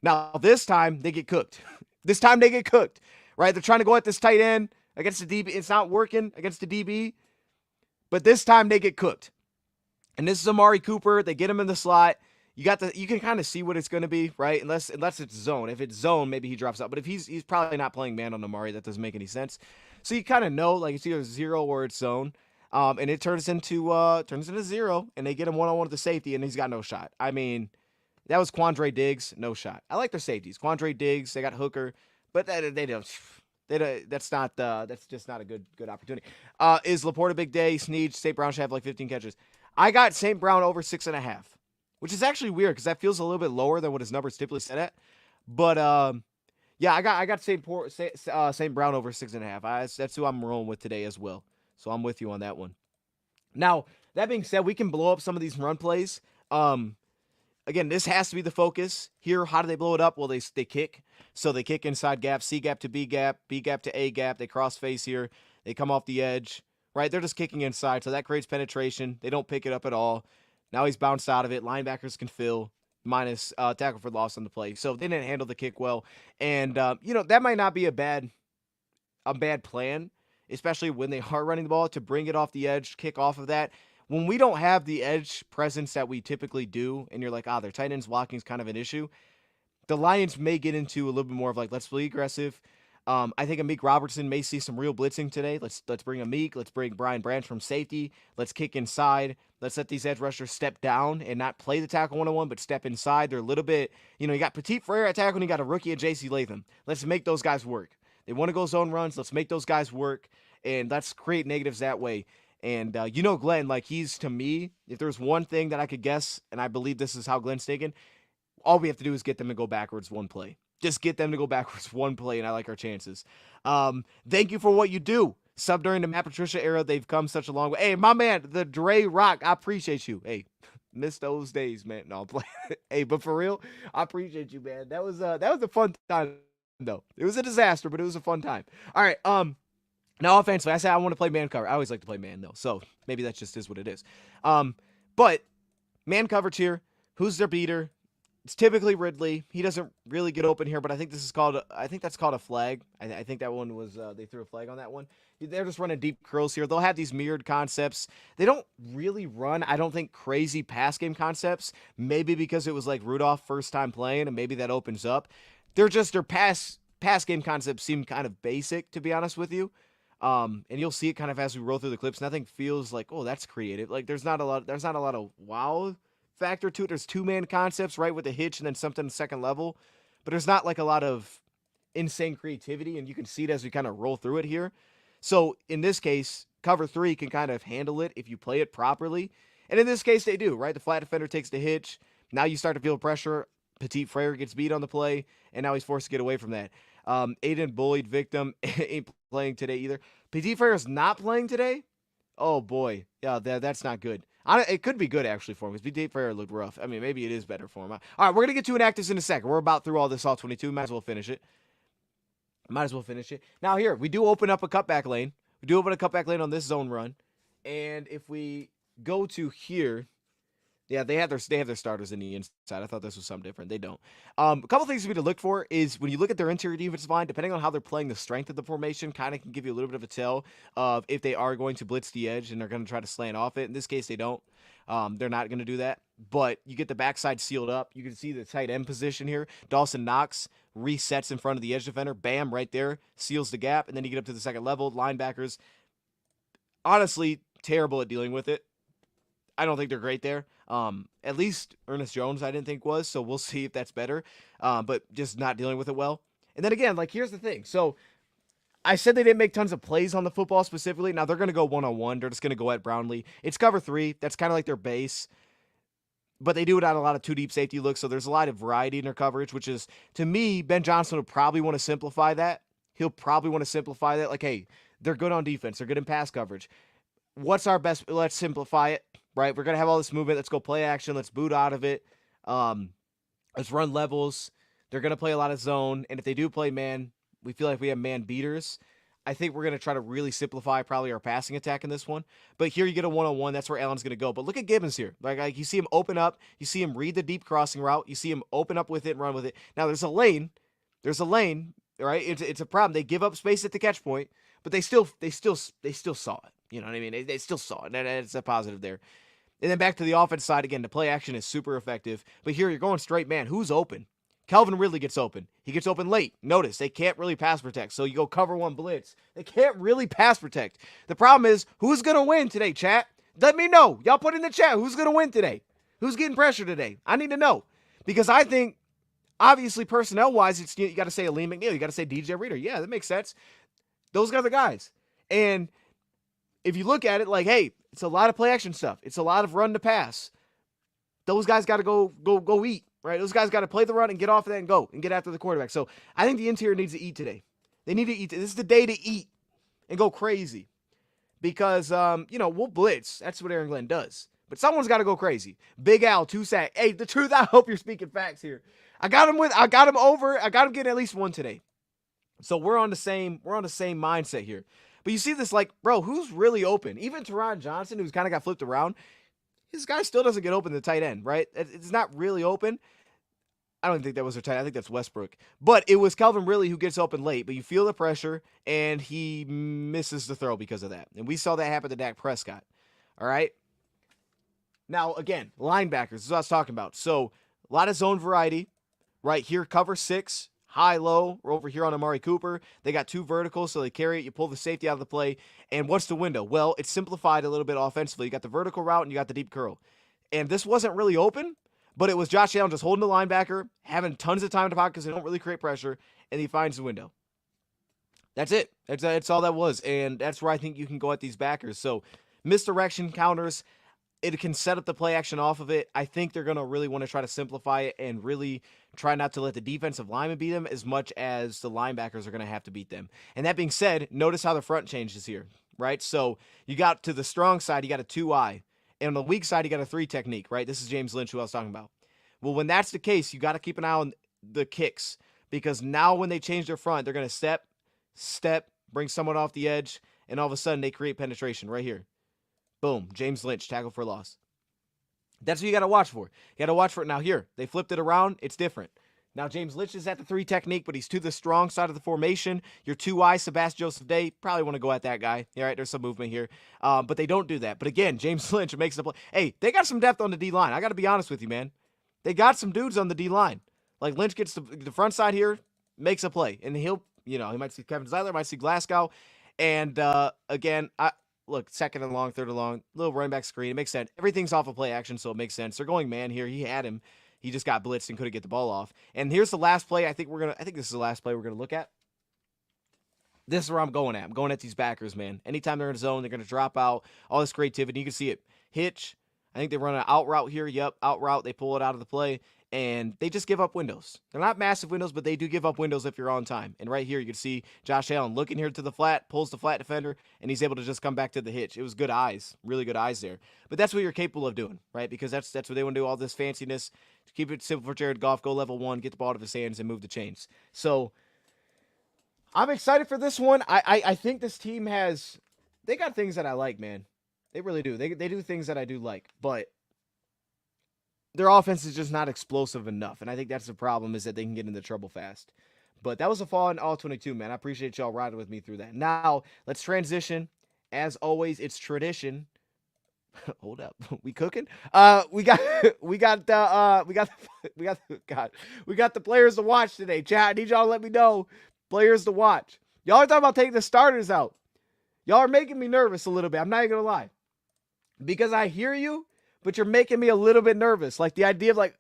Now, this time, they get cooked. This time, they get cooked. Right? They're trying to go at this tight end against the DB. It's not working against the DB. But this time, they get cooked. And this is Amari Cooper. They get him in the slot. You can kind of see what it's going to be, right? Unless it's zone. If it's zone, maybe he drops out. But if he's probably not playing man on Amari, that doesn't make any sense. So you kind of know, like it's either zero or it's zone. And it turns into zero, and they get him one-on-one with the safety, and he's got no shot. I mean, that was Quandre Diggs, no shot. I like their safeties. Quandre Diggs, they got Hooker, but they don't. That's just not a good opportunity. Is Laporta big day? Snead, St. Brown should have like 15 catches. I got St. Brown over 6.5. Which is actually weird because that feels a little bit lower than what his numbers typically set at. But yeah, I got St. Brown over 6.5. That's who I'm rolling with today as well. So I'm with you on that one. Now, that being said, we can blow up some of these run plays. Again, this has to be the focus here. How do they blow it up? Well, they kick. So they kick inside gap, C gap to B gap to A gap. They cross face here. They come off the edge, right? They're just kicking inside. So that creates penetration. They don't pick it up at all. Now he's bounced out of it. Linebackers can fill minus tackle for loss on the play. So they didn't handle the kick well. And, that might not be a bad plan, especially when they are running the ball, to bring it off the edge, kick off of that. When we don't have the edge presence that we typically do, and you're like, their tight ends blocking is kind of an issue, the Lions may get into a little bit more of like, let's be aggressive. I think Amik Robertson may see some real blitzing today. Let's bring Amik. Let's bring Brian Branch from safety. Let's kick inside. Let's let these edge rushers step down and not play the tackle one-on-one, but step inside. They're a little bit, you got Petit Frere at tackle, and you got a rookie at J.C. Latham. Let's make those guys work. They want to go zone runs. Let's make those guys work, and let's create negatives that way. And, Glenn, like he's, to me, if there's one thing that I could guess, and I believe this is how Glenn's thinking, all we have to do is get them to go backwards one play. Just get them to go backwards one play, and I like our chances. Thank you for what you do. Sub during the Matt Patricia era, they've come such a long way. Hey, my man, the Dre Rock, I appreciate you. Hey, miss those days, man. No, I'm playing. Hey, but for real, I appreciate you, man. That was a fun time, though. It was a disaster, but it was a fun time. All right, now offensively, I said I want to play man cover. I always like to play man, though, so maybe that just is what it is. But man coverage here. Who's their beater? It's typically Ridley. He doesn't really get open here, but I think that's called a flag. I think that one was, they threw a flag on that one. They're just running deep curls here. They'll have these mirrored concepts. They don't really run, I don't think, crazy pass game concepts. Maybe because it was like Rudolph first time playing, and maybe that opens up. Their pass game concepts seem kind of basic, to be honest with you. And you'll see it kind of as we roll through the clips. Nothing feels like, oh, that's creative. Like there's not a lot of wow factor to it. There's two-man concepts, right, with a hitch and then something second level, but there's not like a lot of insane creativity, and you can see it as we kind of roll through it here. So in this case, cover three can kind of handle it if you play it properly, and in this case they do, right? The flat defender takes the hitch. Now you start to feel pressure. Petit Frere gets beat on the play, and now he's forced to get away from that. Aiden bullied victim. Ain't playing today either. PT Freier's not playing today. Oh boy, yeah, that's not good. It could be good actually for him because PT Freier looked rough. I mean, maybe it is better for him. All right, we're gonna get to inactives in a second. We're about through all this all 22. Might as well finish it. Now here we do open up a cutback lane. We do open a cutback lane on this zone run, and if we go to here. Yeah, they have their starters in the inside. I thought this was something different. They don't. A couple things for me to look for is when you look at their interior defensive line, depending on how they're playing, the strength of the formation kind of can give you a little bit of a tell of if they are going to blitz the edge and they're going to try to slant off it. In this case, they don't. They're not going to do that. But you get the backside sealed up. You can see the tight end position here. Dawson Knox resets in front of the edge defender. Bam, right there. Seals the gap. And then you get up to the second level. Linebackers, honestly, terrible at dealing with it. I don't think they're great there. At least Ernest Jones, I didn't think was, so we'll see if that's better. But just not dealing with it well. And then again, like, here's the thing. So I said they didn't make tons of plays on the football specifically. Now they're going to go one-on-one. They're just going to go at Brownlee. It's cover 3. That's kind of like their base. But they do it on a lot of 2-deep safety looks, so there's a lot of variety in their coverage, which is, to me, Ben Johnson would probably want to simplify that. He'll probably want to simplify that. Like, hey, they're good on defense. They're good in pass coverage. What's our best? Let's simplify it. Right, we're gonna have all this movement. Let's go play action. Let's boot out of it. Let's run levels. They're gonna play a lot of zone, and if they do play man, we feel like we have man beaters. I think we're gonna try to really simplify probably our passing attack in this one. But here you get a one-on-one. That's where Allen's gonna go. But look at Gibbons here. Like you see him open up. You see him read the deep crossing route. You see him open up with it and run with it. Now there's a lane. Right? It's a problem. They give up space at the catch point, but they still saw it. You know what I mean? They still saw it. And it's a positive there. And then back to the offense side again, the play action is super effective. But here you're going straight man. Who's open? Calvin Ridley gets open. He gets open late. Notice they can't really pass protect. So you go cover one blitz. They can't really pass protect. The problem is who's going to win today, chat? Let me know. Y'all put in the chat who's going to win today. Who's getting pressure today? I need to know. Because I think, obviously, personnel-wise, you got to say Aleem McNeil. You got to say DJ Reader. Yeah, that makes sense. Those are the guys. And if you look at it like, hey, it's a lot of play action stuff. It's a lot of run to pass. Those guys got to go eat, right? Those guys got to play the run and get off of that and go and get after the quarterback. So I think the interior needs to eat today. They need to eat. This is the day to eat and go crazy because, we'll blitz. That's what Aaron Glenn does. But someone's got to go crazy. Big Al, 2 sack. Hey, the truth, I hope you're speaking facts here. I got him getting at least one today. So we're on the same mindset here. But you see this, like, bro, who's really open? Even Teron Johnson, who's kind of got flipped around, this guy still doesn't get open to the tight end, right? It's not really open. I don't think that was their tight end. I think that's Westbrook. But it was Calvin Ridley who gets open late. But you feel the pressure, and he misses the throw because of that. And we saw that happen to Dak Prescott. All right? Now, again, linebackers. This is what I was talking about. So, a lot of zone variety. Right here, cover 6. High-low. We're over here on Amari Cooper. They got 2 verticals, so they carry it. You pull the safety out of the play. And what's the window? Well, it's simplified a little bit offensively. You got the vertical route and you got the deep curl. And this wasn't really open, but it was Josh Allen just holding the linebacker, having tons of time in the pocket because they don't really create pressure, and he finds the window. That's it. That's all that was. And that's where I think you can go at these backers. So misdirection counters, it can set up the play action off of it. I think they're going to really want to try to simplify it and really try not to let the defensive linemen beat them as much as the linebackers are going to have to beat them. And that being said, notice how the front changes here, right? So you got to the strong side, you got a 2-eye. And on the weak side, you got a 3 technique, right? This is James Lynch, who I was talking about. Well, when that's the case, you got to keep an eye on the kicks because now when they change their front, they're going to step, bring someone off the edge, and all of a sudden they create penetration right here. Boom, James Lynch, tackle for loss. That's what you got to watch for. You got to watch for it. Now here, they flipped it around. It's different. Now James Lynch is at the 3 technique, but he's to the strong side of the formation. Your 2-eye, Sebastian Joseph Day, probably want to go at that guy. All right, there's some movement here. But they don't do that. But again, James Lynch makes the play. Hey, they got some depth on the D-line. I got to be honest with you, man. They got some dudes on the D-line. Like Lynch gets the front side here, makes a play. And he might see Kevin Zeitler, might see Glasgow. And again, look, second and long, third and long, little running back screen. It makes sense. Everything's off of play action, so it makes sense. They're going man here. He had him. He just got blitzed and couldn't get the ball off. And here's the last play. I think this is the last play we're gonna look at. This is where I'm going at. I'm going at these backers, man. Anytime they're in a zone, they're gonna drop out. All this creativity. You can see it. Hitch. I think they run an out route here. Yep, out route. They pull it out of the play. and they just give up windows. They're not massive windows, but they do give up windows if you're on time. And right here, you can see Josh Allen looking here to the flat, pulls the flat defender, and he's able to just come back to the hitch. It was good eyes, really good eyes there. But that's what you're capable of doing, right? Because that's what they want to do, all this fanciness. To keep it simple for Jared Goff, go level 1, get the ball out of his hands, and move the chains. So I'm excited for this one. I think this team they got things that I like, man. They really do. They do things that I do like, but their offense is just not explosive enough. And I think that's the problem, is that they can get into trouble fast. But that was a fall in all 22, man. I appreciate y'all riding with me through that. Now, let's transition. As always, it's tradition. Hold up. We cooking? We got the players to watch today. Chat, I need y'all to let me know players to watch. Y'all are talking about taking the starters out. Y'all are making me nervous a little bit. I'm not even gonna lie. Because I hear you, but you're making me a little bit nervous. Like the idea of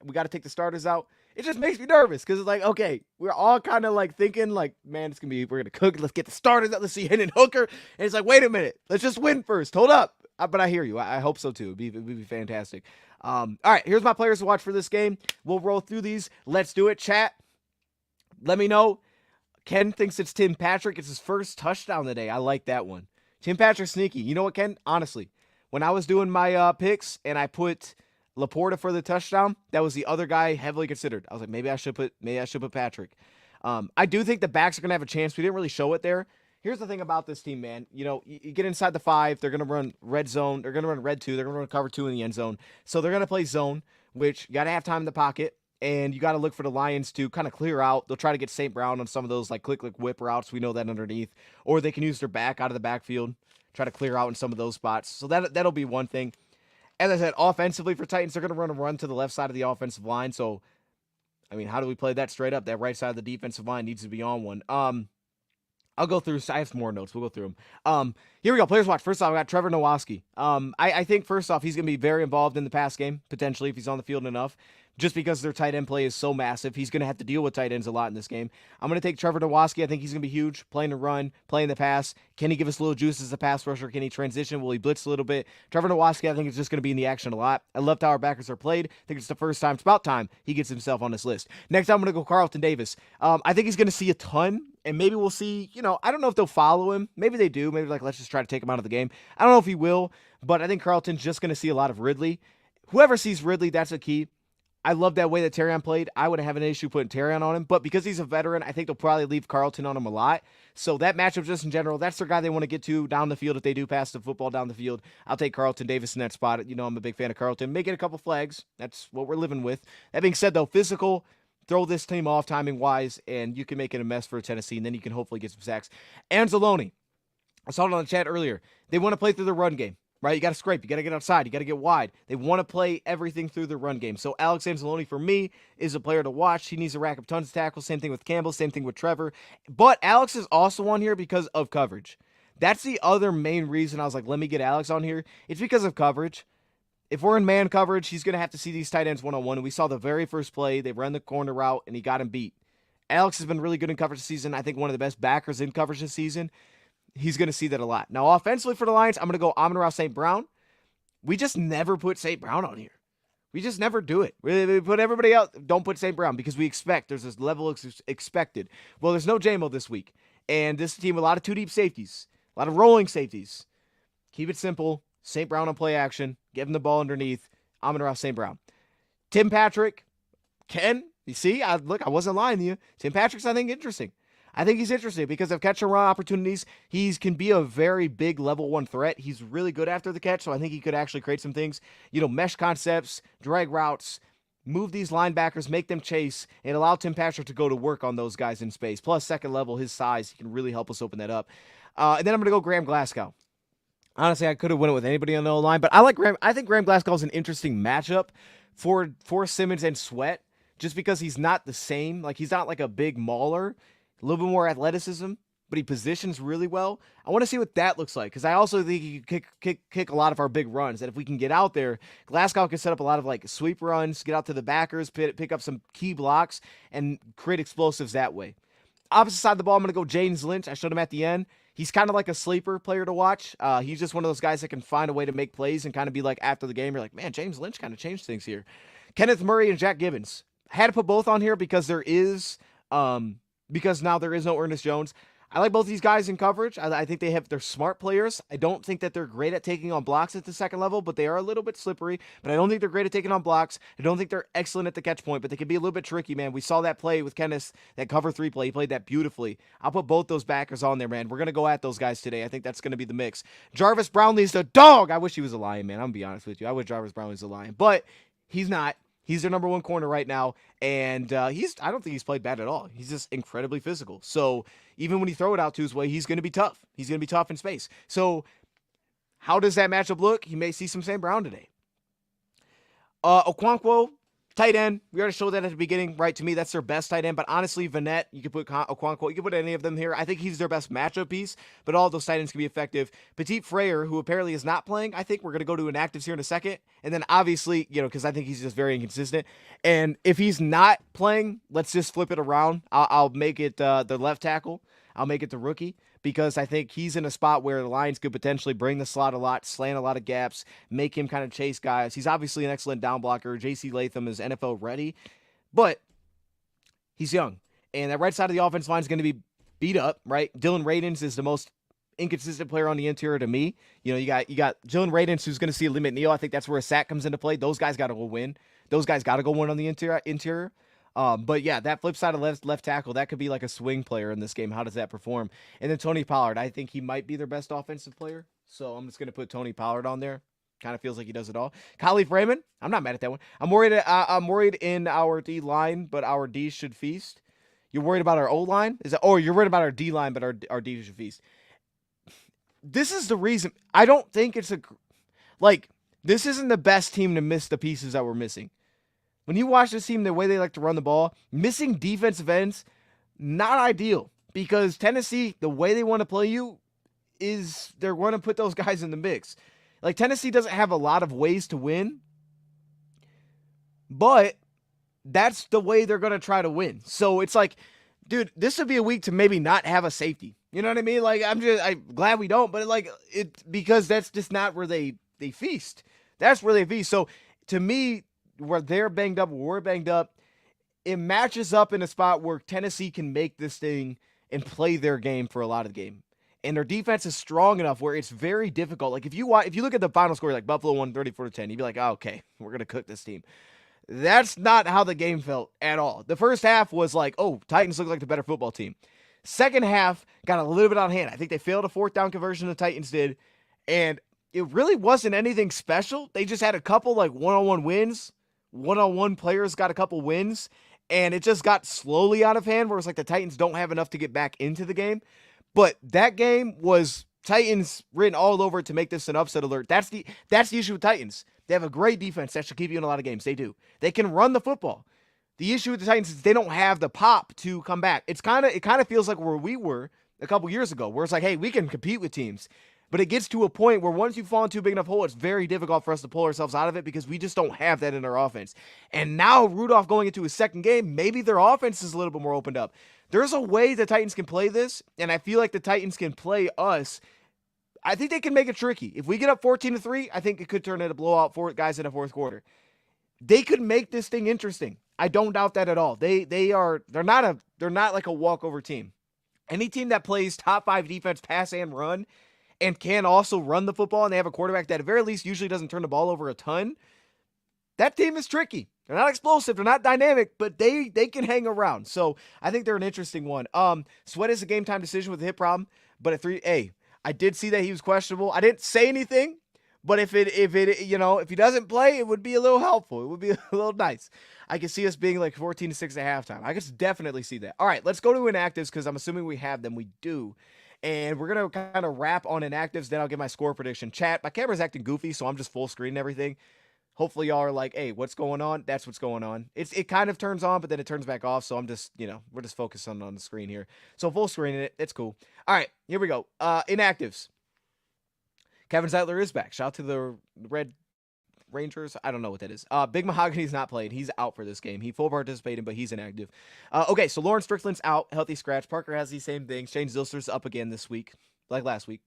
we got to take the starters out. It just makes me nervous because it's like, okay, we're all kind of like thinking like, man, we're going to cook. Let's get the starters out. Let's see Hendon Hooker. And it's like, wait a minute. Let's just win first. Hold up. But I hear you. I hope so too. It'd be fantastic. All right, here's my players to watch for this game. We'll roll through these. Let's do it. Chat, let me know. Ken thinks it's Tim Patrick. It's his first touchdown today. I like that one. Tim Patrick sneaky. You know what, Ken? Honestly, when I was doing my picks and I put Laporta for the touchdown, that was the other guy heavily considered. I was like, maybe I should put Patrick. I do think the backs are gonna have a chance. We didn't really show it there. Here's the thing about this team, man. You know, you get inside the 5, they're gonna run red zone, they're gonna run red 2, they're gonna run cover 2 in the end zone. So they're gonna play zone, which you gotta have time in the pocket, and you gotta look for the Lions to kind of clear out. They'll try to get St. Brown on some of those like click whip routes. We know that underneath, or they can use their back out of the backfield, try to clear out in some of those spots. So that'll be one thing. As I said, offensively for Titans, they're going to run to the left side of the offensive line. So, I mean, how do we play that straight up? That right side of the defensive line needs to be on one. I'll go through. I have some more notes. We'll go through them. Here we go. Players watch. First off, I got Trevor Nowaski. I think first off, he's going to be very involved in the pass game, potentially, if he's on the field enough. Just because their tight end play is so massive, he's going to have to deal with tight ends a lot in this game. I'm going to take Trevor Nowaski. I think he's going to be huge, playing the run, playing the pass. Can he give us a little juice as a pass rusher? Can he transition? Will he blitz a little bit? Trevor Nowaski, I think, is just going to be in the action a lot. I loved how our backers are played. I think it's the first time. It's about time he gets himself on this list. Next, I'm going to go Carlton Davis. I think he's going to see a ton, and maybe we'll see, I don't know if they'll follow him. Maybe they do. Maybe let's just try to take him out of the game. I don't know if he will, but I think Carlton's just going to see a lot of Ridley. Whoever sees Ridley, that's a key. I love that way that Terrion played. I wouldn't have an issue putting Terrion on him, but because he's a veteran, I think they'll probably leave Carlton on him a lot. So that matchup just in general, that's their guy they want to get to down the field. If they do pass the football down the field, I'll take Carlton Davis in that spot. I'm a big fan of Carlton. May get a couple flags. That's what we're living with. That being said, though, physical, throw this team off timing-wise, and you can make it a mess for Tennessee, and then you can hopefully get some sacks. Anzalone, I saw it on the chat earlier. They want to play through the run game. Right, you got to scrape, you got to get outside, you got to get wide. They want to play everything through the run game. So Alex Anzalone, for me, is a player to watch. He needs to rack up tons of tackles. Same thing with Campbell, same thing with Trevor. But Alex is also on here because of coverage. That's the other main reason I was like, let me get Alex on here. It's because of coverage. If we're in man coverage, he's going to have to see these tight ends one-on-one. And we saw the very first play, they ran the corner route, and he got him beat. Alex has been really good in coverage this season. I think one of the best backers in coverage this season. He's going to see that a lot. Now, offensively for the Lions, I'm going to go Amon-Ra St. Brown. We just never put St. Brown on here. We just never do it. We put everybody else. Don't put St. Brown because we expect. There's this level of expected. Well, there's no JMO this week. And this team, a lot of 2-deep safeties. A lot of rolling safeties. Keep it simple. St. Brown on play action. Give him the ball underneath. Amon-Ra St. Brown. Tim Patrick. Ken. You see? I wasn't lying to you. Tim Patrick's, I think, interesting. I think he's interesting because of catch and run opportunities. He can be a very big level 1 threat. He's really good after the catch, so I think he could actually create some things. Mesh concepts, drag routes, move these linebackers, make them chase, and allow Tim Patrick to go to work on those guys in space. Plus, second level, his size, he can really help us open that up. And then I'm going to go Graham Glasgow. Honestly, I could have went with anybody on the O-line, but I like Graham. I think Graham Glasgow is an interesting matchup for Simmons and Sweat, just because he's not the same. Like, he's not like a big mauler. A little bit more athleticism, but he positions really well. I want to see what that looks like because I also think he could kick a lot of our big runs. That if we can get out there, Glasgow can set up a lot of like sweep runs, get out to the backers, pick up some key blocks, and create explosives that way. Opposite side of the ball, I'm going to go James Lynch. I showed him at the end. He's kind of like a sleeper player to watch. He's just one of those guys that can find a way to make plays and kind of be like after the game, you're like, man, James Lynch kind of changed things here. Kenneth Murray and Jack Gibbons. Had to put both on here because because now there is no Ernest Jones. I like both these guys in coverage. I think they're smart players. I don't think that they're great at taking on blocks at the second level, but they are a little bit slippery. But I don't think they're great at taking on blocks. I don't think they're excellent at the catch point, but they can be a little bit tricky, man. We saw that play with Kenneth, that cover 3 play. He played that beautifully. I'll put both those backers on there, man. We're going to go at those guys today. I think that's going to be the mix. Jarvis Brownlee's the dog. I wish he was a Lion, man. I'm going to be honest with you. I wish Jarvis Brownlee's a Lion, but he's not. He's their number 1 corner right now, and I don't think he's played bad at all. He's just incredibly physical. So even when you throw it out to his way, he's going to be tough. He's going to be tough in space. So how does that matchup look? He may see some Sam Brown today. Okonkwo, tight end. We already showed that at the beginning, right? To me, that's their best tight end. But honestly, Vanette, you could put Okonkwo, you could put any of them here. I think he's their best matchup piece, but all of those tight ends can be effective. Petit Frere, who apparently is not playing, I think we're going to go to inactives here in a second. And then obviously, because I think he's just very inconsistent. And if he's not playing, let's just flip it around. I'll make it the left tackle. I'll make it the rookie, because I think he's in a spot where the Lions could potentially bring the slot a lot, slant a lot of gaps, make him kind of chase guys. He's obviously an excellent down blocker. J.C. Latham is NFL ready, but he's young. And that right side of the offense line is going to be beat up, right? Dylan Radins is the most inconsistent player on the interior to me. You got Dylan Radins, who's going to see a limit Neal. I think that's where a sack comes into play. Those guys got to go win. Those guys got to go win on the interior. But yeah, that flip side of left tackle, that could be like a swing player in this game. How does that perform? And then Tony Pollard, I think he might be their best offensive player. So I'm just going to put Tony Pollard on there. Kind of feels like he does it all. Khalif Raymond, I'm not mad at that one. I'm worried in our D line, but our D should feast. You're worried about our O line? You're worried about our D line, but our D should feast. This is the reason. I don't think it's this isn't the best team to miss the pieces that we're missing. When you watch this team, the way they like to run the ball, missing defensive ends, not ideal. Because Tennessee, the way they want to play you is they're going to put those guys in the mix. Like, Tennessee doesn't have a lot of ways to win, but that's the way they're going to try to win. So it's like, dude, this would be a week to maybe not have a safety. You know what I mean? Like, I'm glad we don't, but because that's just not where they feast. That's where they feast. So to me, where they're banged up, where we're banged up, it matches up in a spot where Tennessee can make this thing and play their game for a lot of the game. And their defense is strong enough where it's very difficult. Like, if you look at the final score, like Buffalo won 34-10, you'd be like, oh, okay, we're going to cook this team. That's not how the game felt at all. The first half was like, oh, Titans look like the better football team. Second half got a little bit on hand. I think they failed a 4th down conversion, the Titans did. And it really wasn't anything special. They just had a couple one-on-one wins. One-on-one players got a couple wins, and it just got slowly out of hand where it's like the Titans don't have enough to get back into the game. But that game was Titans written all over it to make this an upset alert. That's the issue with Titans. They have a great defense that should keep you in a lot of games. They do. They can run the football. The issue with the Titans is they don't have the pop to come back. It kind of feels like where we were a couple years ago, where it's like, hey, we can compete with teams. But it gets to a point where once you fall into a big enough hole, it's very difficult for us to pull ourselves out of it because we just don't have that in our offense. And now Rudolph going into his second game, maybe their offense is a little bit more opened up. There's a way the Titans can play this, and I feel like the Titans can play us. I think they can make it tricky. If we get up 14-3, I think it could turn into a blowout for guys in the fourth quarter. They could make this thing interesting. I don't doubt that at all. They're not like a walkover team. Any team that plays top 5 defense, pass and run, and can also run the football, and they have a quarterback that at very least usually doesn't turn the ball over a ton, that team is tricky. They're not explosive, they're not dynamic, but they can hang around. So I think they're an interesting one. Sweat is a game time decision with a hip problem, but at 3A, I did see that he was questionable. I didn't say anything, but if he doesn't play, it would be a little helpful. It would be a little nice. I could see us being like 14-6 at halftime. I could definitely see that. All right, let's go to inactives because I'm assuming we have them. We do. And we're going to kind of wrap on inactives. Then I'll give my score prediction. Chat, my camera's acting goofy, so I'm just full screen and everything. Hopefully y'all are like, hey, what's going on? That's what's going on. It kind of turns on, but then it turns back off. So I'm just, we're just focusing on the screen here. So full screen in it. It's cool. All right, here we go. Inactives. Kevin Zeitler is back. Shout out to the Red Rangers. I don't know what that is. Big Mahogany's not played. He's out for this game. He full participated, but he's inactive. Okay, so Lawrence Strickland's out. Healthy scratch. Parker has these same things. Shane Zilster's up again this week, like last week.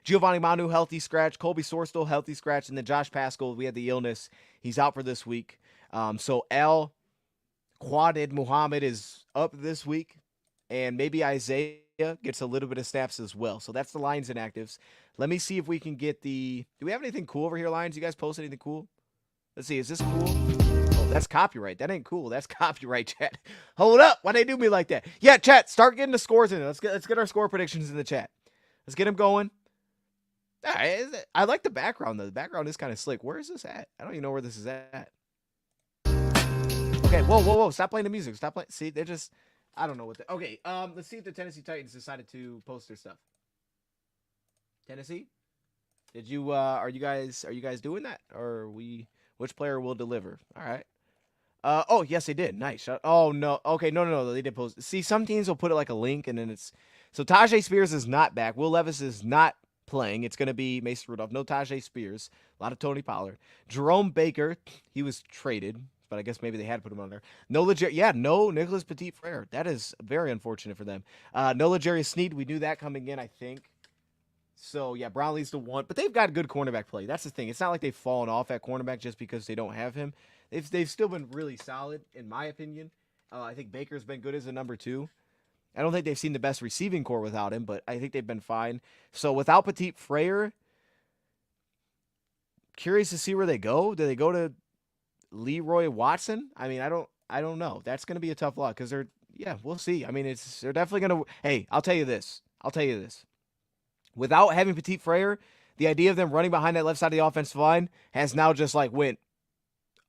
Giovanni Manu, healthy scratch. Colby Sorstel, healthy scratch. And then Josh Pascal, we had the illness. He's out for this week. So Al Quadid Muhammad is up this week, and maybe Isaiah gets a little bit of snaps as well. So that's the Lions inactives. Let me see if we can get the. Do we have anything cool over here, Lions? You guys post anything cool? Let's see. Is this cool? Oh, that's copyright. That ain't cool. That's copyright, chat. Hold up. Why they do me like that? Yeah, chat. Start getting the scores in. Let's get our score predictions in the chat. Let's get them going. I like the background though. The background is kind of slick. Where is this at? I don't even know where this is at. Okay, whoa. Stop playing the music. Stop playing. See, they're just. I don't know what. Okay, let's see if the Tennessee Titans decided to post their stuff. Tennessee, did you? Are you guys doing that? Or we? Which player will deliver? All right. Oh yes, they did. Nice. Oh no. Okay, no. They did post. See, some teams will put it like a link, and then it's. So Tajay Spears is not back. Will Levis is not playing. It's going to be Mason Rudolph. No Tajay Spears. A lot of Tony Pollard. Jerome Baker. He was traded, but I guess maybe they had to put him on there. No Nicholas Petit Frere. That is very unfortunate for them. No L'Jarius Sneed. We knew that coming in, I think. So, yeah, Brownlee's the one. But they've got good cornerback play. That's the thing. It's not like they've fallen off at cornerback just because they don't have him. They've still been really solid, in my opinion. I think Baker's been good as a number 2. I don't think they've seen the best receiving core without him, but I think they've been fine. So, without Petit Frere, curious to see where they go. Do they go to Leroy Watson? I mean, I don't know. That's going to be a tough lot because we'll see. I mean, they're definitely going to. Hey, I'll tell you this. Without having Petit Frere, the idea of them running behind that left side of the offensive line has now just went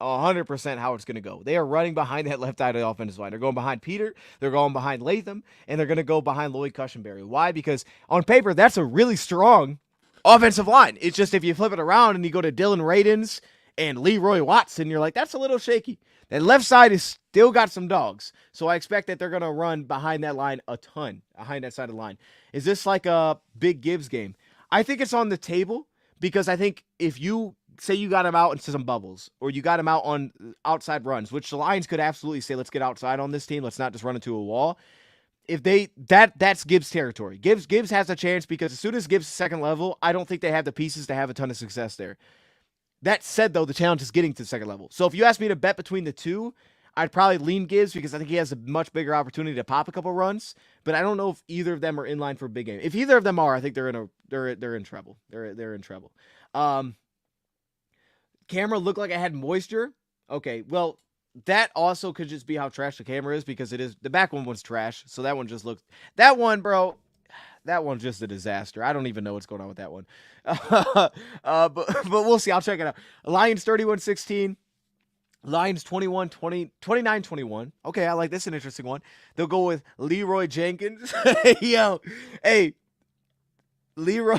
100% how it's going to go. They are running behind that left side of the offensive line. They're going behind Peter, they're going behind Latham, and they're going to go behind Lloyd Cushenberry. Why? Because on paper, that's a really strong offensive line. It's just if you flip it around and you go to Dylan Radins and Leroy Watson, you're like, that's a little shaky. That left side is still got some dogs. So I expect that they're going to run behind that line a ton, behind that side of the line. Is this like a big Gibbs game? I think it's on the table because I think if you say you got him out into some bubbles or you got him out on outside runs, which the Lions could absolutely say, let's get outside on this team. Let's not just run into a wall. If that's Gibbs territory. Gibbs has a chance because as soon as Gibbs second level, I don't think they have the pieces to have a ton of success there. That said, though, the challenge is getting to the second level. So if you ask me to bet between the two, I'd probably lean Gibbs because I think he has a much bigger opportunity to pop a couple runs. But I don't know if either of them are in line for a big game. If either of them are, I think they're in trouble. They're in trouble. Camera looked like it had moisture. Okay, well, that also could just be how trash the camera is because it is the back one was trash. So that one just looked that one's just a disaster. I don't even know what's going on with that one. But we'll see. I'll check it out. Lions 31-16. Lions 29-21. Okay, I like this. An interesting one. They'll go with Leroy Jenkins. Yo, hey, Leroy.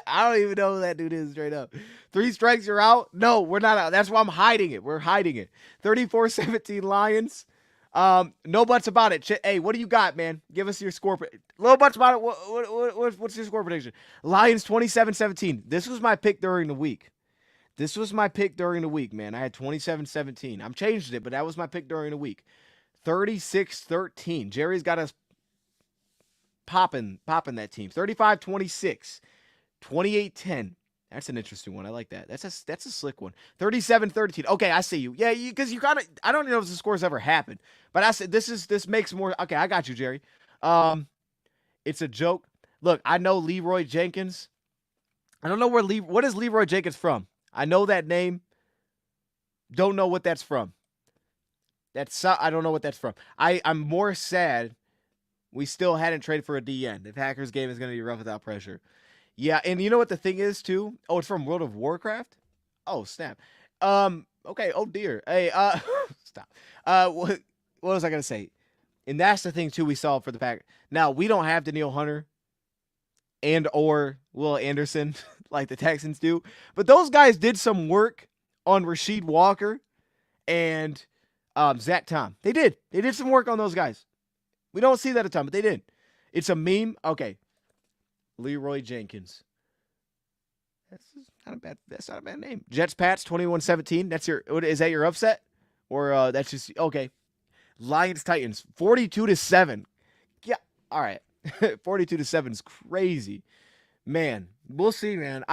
I don't even know who that dude is straight up. 3 strikes, you're out? No, we're not out. That's why I'm hiding it. We're hiding it. 34-17 Lions. No buts about it. Hey, what do you got, man? Give us your score. No buts about it. What's your score prediction? Lions 27-17. This was my pick during the week. Man. I had 27-17. I'm changing it, but that was my pick during the week. 36-13. Jerry's got us popping that team. 35-26. 28-10. That's an interesting one. I like that. That's a slick one. 37-13. Okay, I see you. Yeah, because you gotta. I don't know if the scores ever happened, but I said this makes more. Okay, I got you, Jerry. It's a joke. Look, I know Leroy Jenkins. I don't know what is Leroy Jenkins from. I know that name. Don't know what that's from. I don't know what that's from. I'm more sad we still hadn't traded for a DN. The Packers game is going to be rough without pressure. Yeah, and you know what the thing is, too? Oh, it's from World of Warcraft? Oh, snap. Okay, oh, dear. Hey, stop. What was I going to say? And that's the thing, too, we saw for the Packers. Now, we don't have Danielle Hunter and or Will Anderson like the Texans do, but those guys did some work on Rasheed Walker and Zach Tom. They did. They did some work on those guys. We don't see that a ton, but they did. It's a meme. Okay. Leroy Jenkins. That's not a bad name. Jets Pats 21-17. Is that your upset? Or that's just okay. Lions Titans 42-7. Yeah. All right. 42-7 is crazy. Man, we'll see, man.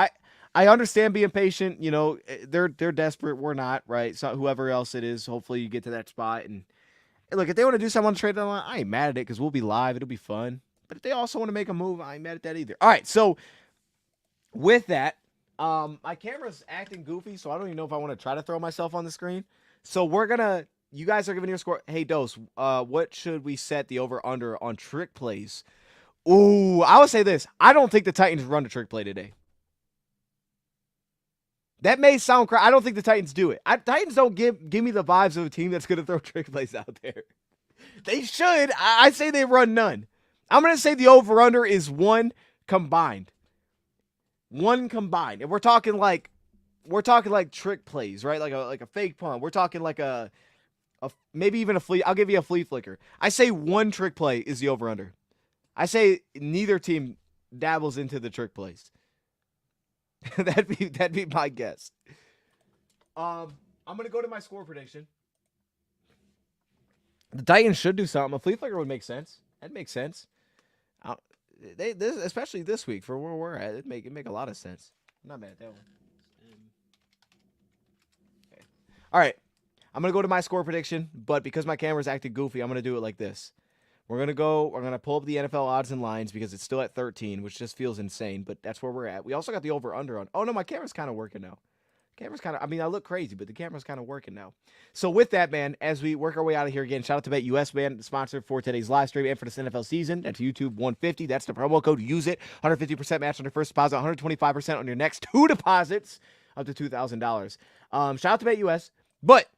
I understand being patient. You know, they're desperate. We're not, right? So whoever else it is, hopefully you get to that spot. And look, if they want to do something on the trade deadline, I ain't mad at it because we'll be live. It'll be fun. But if they also want to make a move, I ain't mad at that either. All right, so with that, my camera's acting goofy, so I don't even know if I want to try to throw myself on the screen. So you guys are giving your score. Hey, Dose, what should we set the over-under on trick plays? Ooh, I would say this. I don't think the Titans run a trick play today. That may sound crazy. I don't think the Titans do it. Titans don't give me the vibes of a team that's going to throw trick plays out there. They should. I say they run none. I'm going to say the over-under is one combined. One combined. And we're talking like trick plays, right? Like a fake punt. We're talking like a maybe even a flea. I'll give you a flea flicker. I say one trick play is the over-under. I say neither team dabbles into the trick plays. that'd be my guess. I'm gonna go to my score prediction. The Titans should do something. A flea flicker would make sense. That makes sense. Especially this week for where we're at, it make a lot of sense. I'm not mad at that one. Okay. All right. I'm gonna go to my score prediction, but because my camera's acting goofy, I'm gonna do it like this. We're gonna pull up the NFL odds and lines because it's still at 13, which just feels insane, but that's where we're at. We also got the over/under on. Oh no, my camera's kind of working now. I look crazy, but the camera's kind of working now. So with that, man, as we work our way out of here again, shout out to BetUS, man, the sponsor for today's live stream and for this NFL season. That's YouTube 150. That's the promo code. Use it. 150% match on your first deposit, 125% on your next 2 deposits up to $2,000. Shout out to BetUS, but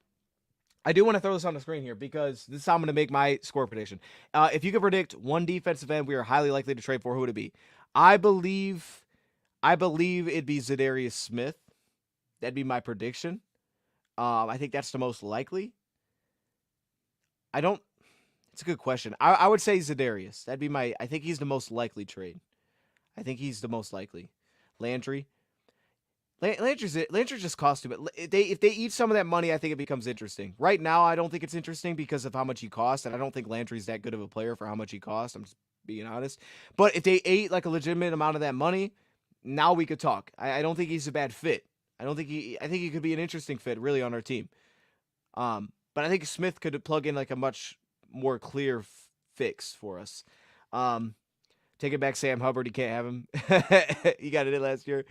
I do want to throw this on the screen here because this is how I'm going to make my score prediction. If you could predict one defensive end we are highly likely to trade for, who would it be? I believe it'd be Zadarius Smith. That'd be my prediction. I think that's the most likely. It's a good question. I would say Zadarius. I think he's the most likely trade. I think he's the most likely. Landry just costs too much. If they eat some of that money, I think it becomes interesting. Right now, I don't think it's interesting because of how much he costs, and I don't think Landry's that good of a player for how much he costs. I'm just being honest. But if they ate like a legitimate amount of that money, now we could talk. I don't think he's a bad fit. I think he could be an interesting fit, really, on our team. But I think Smith could plug in like a much more clear fix for us. Take it back, Sam Hubbard. You can't have him. He got it in last year.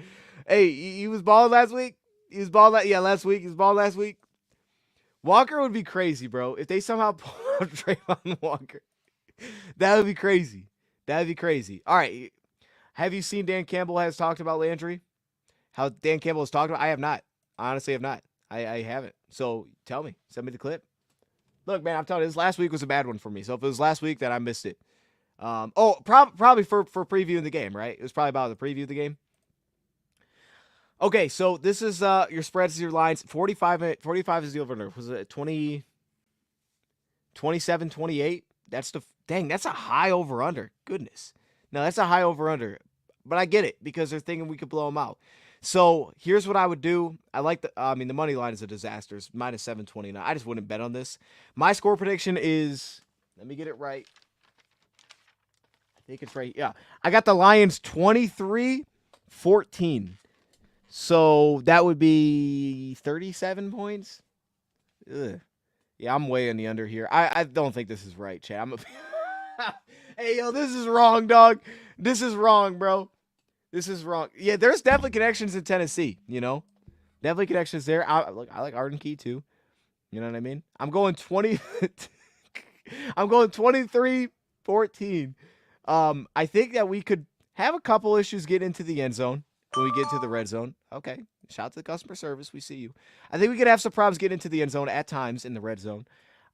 Hey, he was balling last week. Last week. He was balling last week. Walker would be crazy, bro. If they somehow pull out Trayvon Walker, that would be crazy. All right. Have you seen Dan Campbell has talked about Landry? How Dan Campbell has talked about? I have not. I honestly have not. I haven't. So tell me. Send me the clip. Look, man, I'm telling you, this last week was a bad one for me. So if it was last week, then I missed it. Probably for previewing the game, right? It was probably about the preview of the game. Okay, so this is your spreads, your lines. 45 is the over-under. Was it 20, 27, 28? That's a high over-under. Goodness. No, that's a high over-under. But I get it because they're thinking we could blow them out. So here's what I would do. The money line is a disaster. It's minus 729. I just wouldn't bet on this. My score prediction is, let me get it right. I think it's right. Yeah. I got the Lions 23-14. So that would be 37 points. Ugh. Yeah, I'm way in the under here. I don't think this is right, Chad. Hey, yo, this is wrong, dog. This is wrong, bro. This is wrong. Yeah, there's definitely connections in Tennessee, you know? Definitely connections there. I like Arden Key, too. You know what I mean? I'm going 23-14. I think that we could have a couple issues get into the end zone when we get to the red zone. Okay. Shout out to the customer service. We see you. I think we could have some problems getting into the end zone at times in the red zone.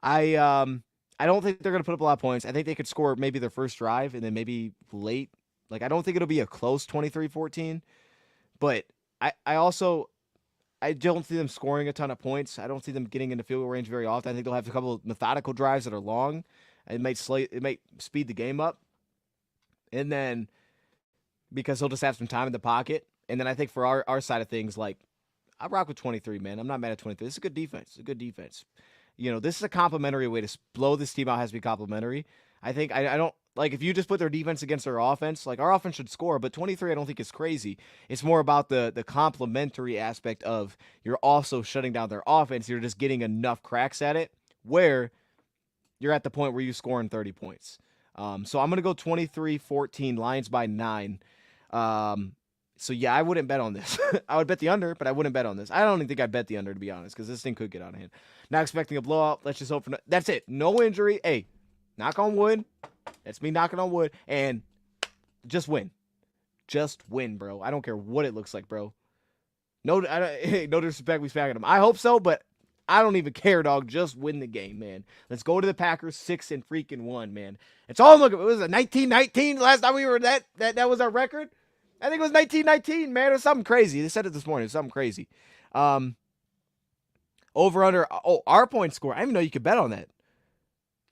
I don't think they're going to put up a lot of points. I think they could score maybe their first drive and then maybe late. Like, I don't think it'll be a close 23-14, but I don't see them scoring a ton of points. I don't see them getting into field goal range very often. I think they'll have a couple of methodical drives that are long. It might speed the game up. And then because he'll just have some time in the pocket. And then I think for our side of things, like, I rock with 23, man. I'm not mad at 23. This is a good defense. It's a good defense. You know, this is a complimentary way to blow this team out. Has to be complimentary. I think I don't Like, if you just put their defense against their offense, like, our offense should score, but 23 I don't think is crazy. It's more about the complementary aspect of you're also shutting down their offense. You're just getting enough cracks at it where you're at the point where you're scoring 30 points. So I'm going to go 23-14, Lions by 9. So, yeah, I wouldn't bet on this. I would bet the under, but I wouldn't bet on this. I don't even think I'd bet the under, to be honest, because this thing could get out of hand. Not expecting a blowout. Let's just hope for that's it. No injury. Hey, knock on wood. That's me knocking on wood. And just win. Just win, bro. I don't care what it looks like, bro. No disrespect, we smacking them. I hope so, but I don't even care, dog. Just win the game, man. Let's go to the Packers 6-1, man. It's all I'm looking for. It was a 19-19 last time we were that was our record. I think it was 19-19, man. It was something crazy. They said it this morning. It was something crazy. Over under. Oh, our point score. I didn't even know you could bet on that.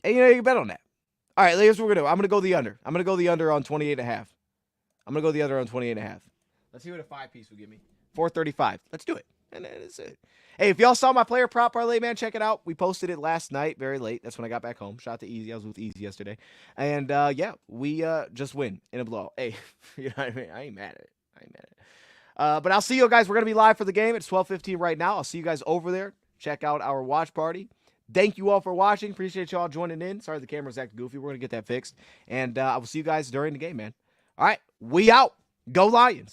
Hey, you can bet on that. All right, here's what we're going to do. I'm going to go the under. I'm going to go the under on 28.5. I'm going to go the under on 28.5. Let's see what a 5-piece will give me. 435. Let's do it. And that is it. Hey, if y'all saw my player prop parlay, man, check it out. We posted it last night, very late. That's when I got back home. Shout out to Easy. I was with Easy yesterday. And, yeah, we just win in a blowout. Hey, you know what I mean? I ain't mad at it. But I'll see you guys. We're going to be live for the game. It's 12:15 right now. I'll see you guys over there. Check out our watch party. Thank you all for watching. Appreciate y'all joining in. Sorry the camera's acting goofy. We're going to get that fixed. And I will see you guys during the game, man. All right, we out. Go Lions.